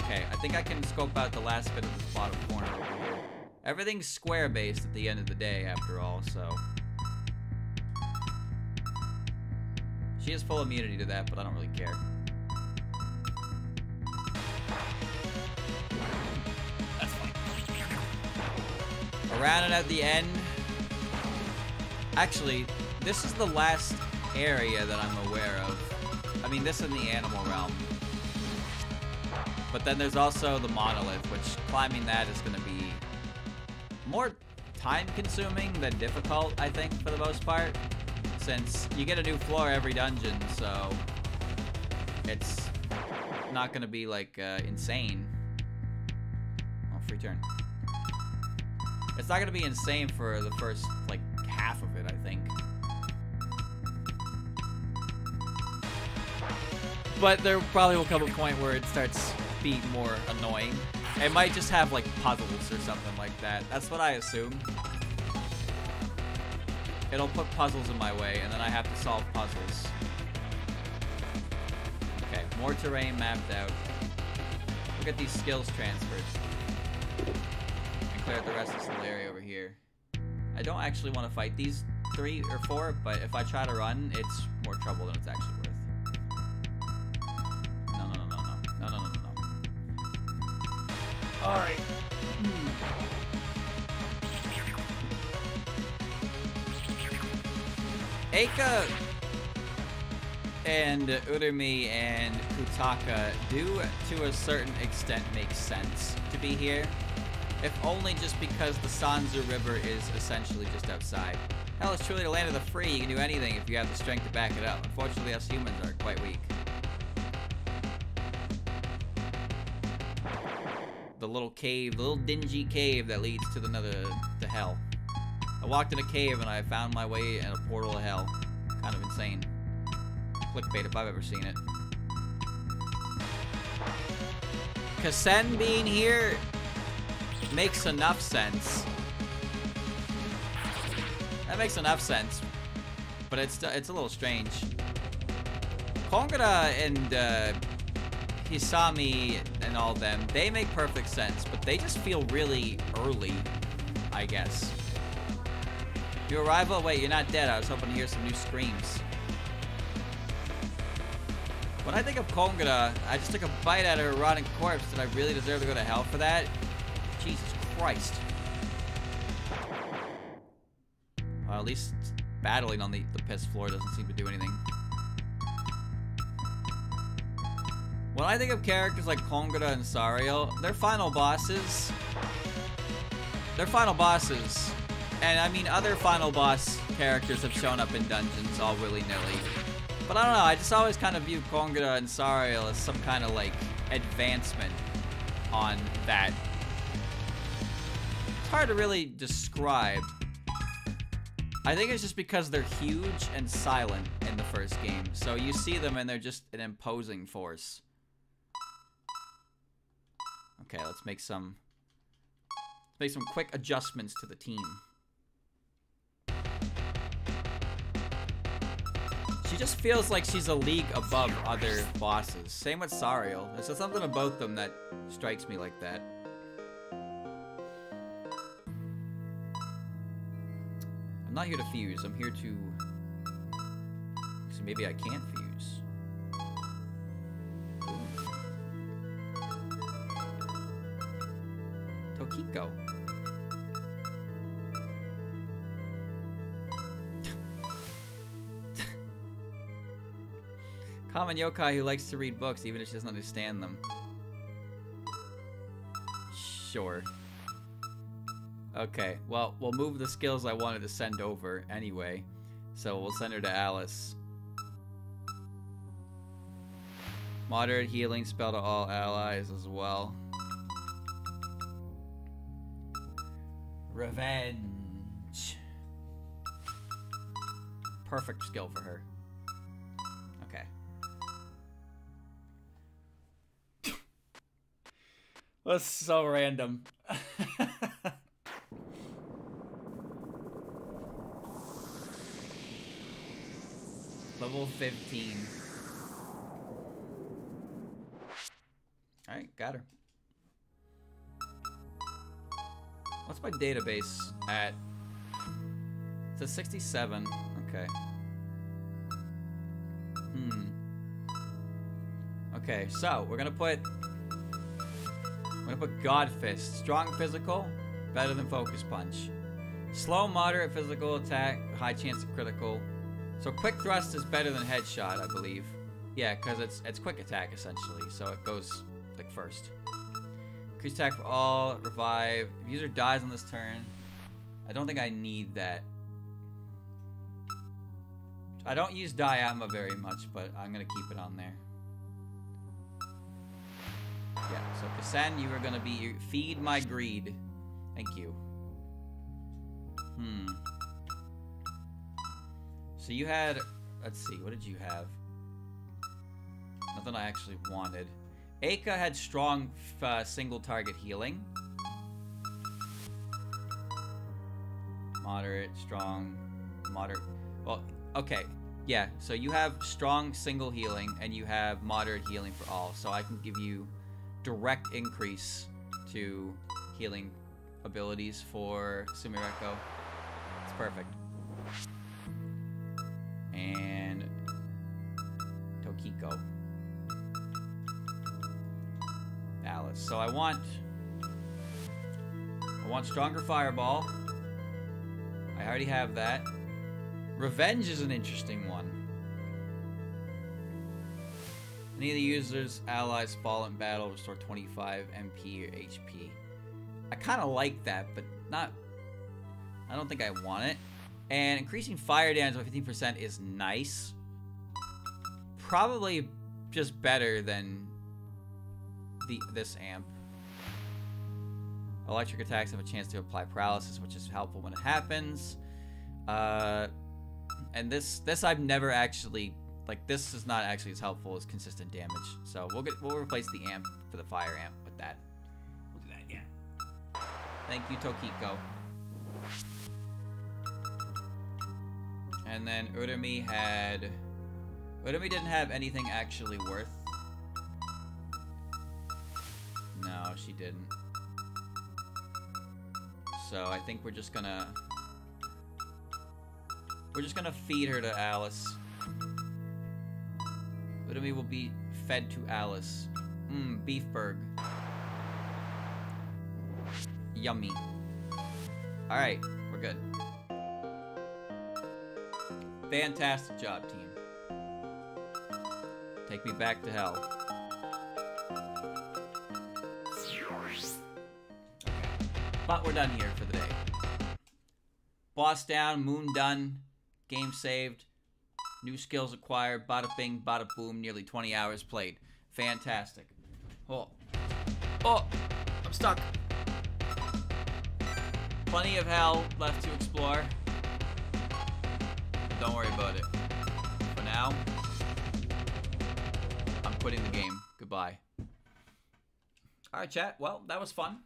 Okay, I think I can scope out the last bit of this bottom corner over here. Everything's square-based at the end of the day, after all, so... She has full immunity to that, but I don't really care. That's fine. Around and at the end... Actually, this is the last area that I'm aware of. I mean, this in the animal realm. But then there's also the monolith, which climbing that is going to be more time-consuming than difficult, I think, for the most part. Since you get a new floor every dungeon, so it's not going to be, like, insane. Oh, free turn. It's not going to be insane for the first, like, half of it, I think. But there probably will come a point where it starts being more annoying. It might just have, like, puzzles or something like that. That's what I assume. It'll put puzzles in my way, and then I have to solve puzzles. Okay, more terrain mapped out. Look at these skills transferred. And clear out the rest of this little area over here. I don't actually want to fight these 3 or 4, but if I try to run, it's more trouble than it's actually worth. No, no, no, no, no. No, no, no, no, no. Alright. Eika and Urumi and Kutaka do, to a certain extent, make sense to be here. If only just because the Sanzu River is essentially just outside. Hell, it's truly the land of the free. You can do anything if you have the strength to back it up. Unfortunately, us humans are quite weak. The little cave, the little dingy cave that leads to to hell. I walked in a cave and I found my way in a portal to hell. Kind of insane. Clickbait if I've ever seen it. Kasen being here makes enough sense. That makes enough sense, but it's a little strange. Kongara and Hisami and all them, they make perfect sense, but they just feel really early, I guess. New arrival? Wait, you're not dead. I was hoping to hear some new screams. When I think of Kongara, I just took a bite out of her rotting corpse. Did I really deserve to go to hell for that? Jesus Christ. Well, at least battling on the piss floor doesn't seem to do anything. When I think of characters like Kongara and Sariel, they're final bosses. They're final bosses. And I mean, other final boss characters have shown up in dungeons all willy-nilly. But I don't know, I just always kind of view Kongara and Sariel as some kind of, like, advancement on that. It's hard to really describe. I think it's just because they're huge and silent in the first game. So you see them and they're just an imposing force. Okay, let's make some quick adjustments to the team. She just feels like she's a league above other bosses. Same with Sariel. There's just something about them that strikes me like that. I'm not here to fuse. I'm here to... So maybe I can't fuse. Tokiko. Common yokai who likes to read books even if she doesn't understand them. Sure. Okay, well, we'll move the skills I wanted to send over anyway. So we'll send her to Alice. Moderate healing spell to all allies as well. Revenge. Perfect skill for her. Okay. That's so random. Level 15. Alright, got her. What's my database at? It's a 67. Okay. Okay, so we're gonna put God Fist. Strong physical, better than Focus Punch. Slow, moderate physical attack, high chance of critical. So quick thrust is better than headshot, I believe. Yeah, because it's quick attack essentially, so it goes like first. Increase attack for all, revive. If user dies on this turn, I don't think I need that. I don't use Diatma very much, but I'm gonna keep it on there. Yeah, so Kasen, you are gonna be feed my greed. Thank you. So you had, let's see, what did you have? Nothing I actually wanted. Eika had strong single target healing. Moderate, strong, moderate. Well, okay. Yeah, so you have strong single healing and you have moderate healing for all. So I can give you direct increase to healing abilities for Sumireko. It's perfect. And Tokiko. Alice. So I want stronger fireball. I already have that. Revenge is an interesting one. Any of the users' allies fall in battle restore 25 MP or HP. I kind of like that, but not... I don't think I want it. And increasing fire damage by 15% is nice. Probably just better than this amp. Electric attacks have a chance to apply paralysis, which is helpful when it happens. And this I've never actually... Like, this is not actually as helpful as consistent damage. So we'll replace the amp for the fire amp with that. We'll do that, yeah. Thank you, Tokiko. And then Urumi didn't have anything actually worth. No, she didn't. So I think we're just gonna feed her to Alice. Urumi will be fed to Alice. Beefburg. Yummy. Alright, we're good. Fantastic job, team. Take me back to hell. Okay. But we're done here for the day. Boss down, moon done, game saved, new skills acquired, bada bing, bada boom, nearly 20 hours played. Fantastic. Oh, I'm stuck. Plenty of hell left to explore. Don't worry about it. For now, I'm quitting the game. Goodbye. Alright, chat. Well, that was fun.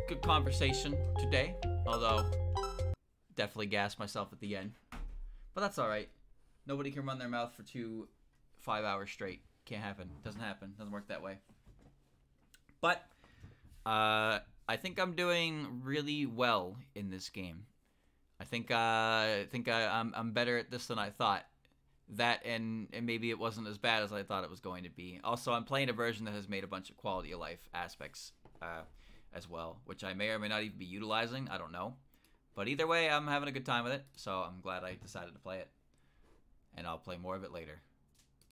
Good conversation today. Although, definitely gassed myself at the end. But that's alright. Nobody can run their mouth for 5 hours straight. Can't happen. Doesn't happen. Doesn't work that way. But, I think I'm doing really well in this game. I think I'm better at this than I thought. That and maybe it wasn't as bad as I thought it was going to be. Also, I'm playing a version that has made a bunch of quality of life aspects as well, which I may or may not even be utilizing. I don't know. But either way, I'm having a good time with it, so I'm glad I decided to play it. And I'll play more of it later.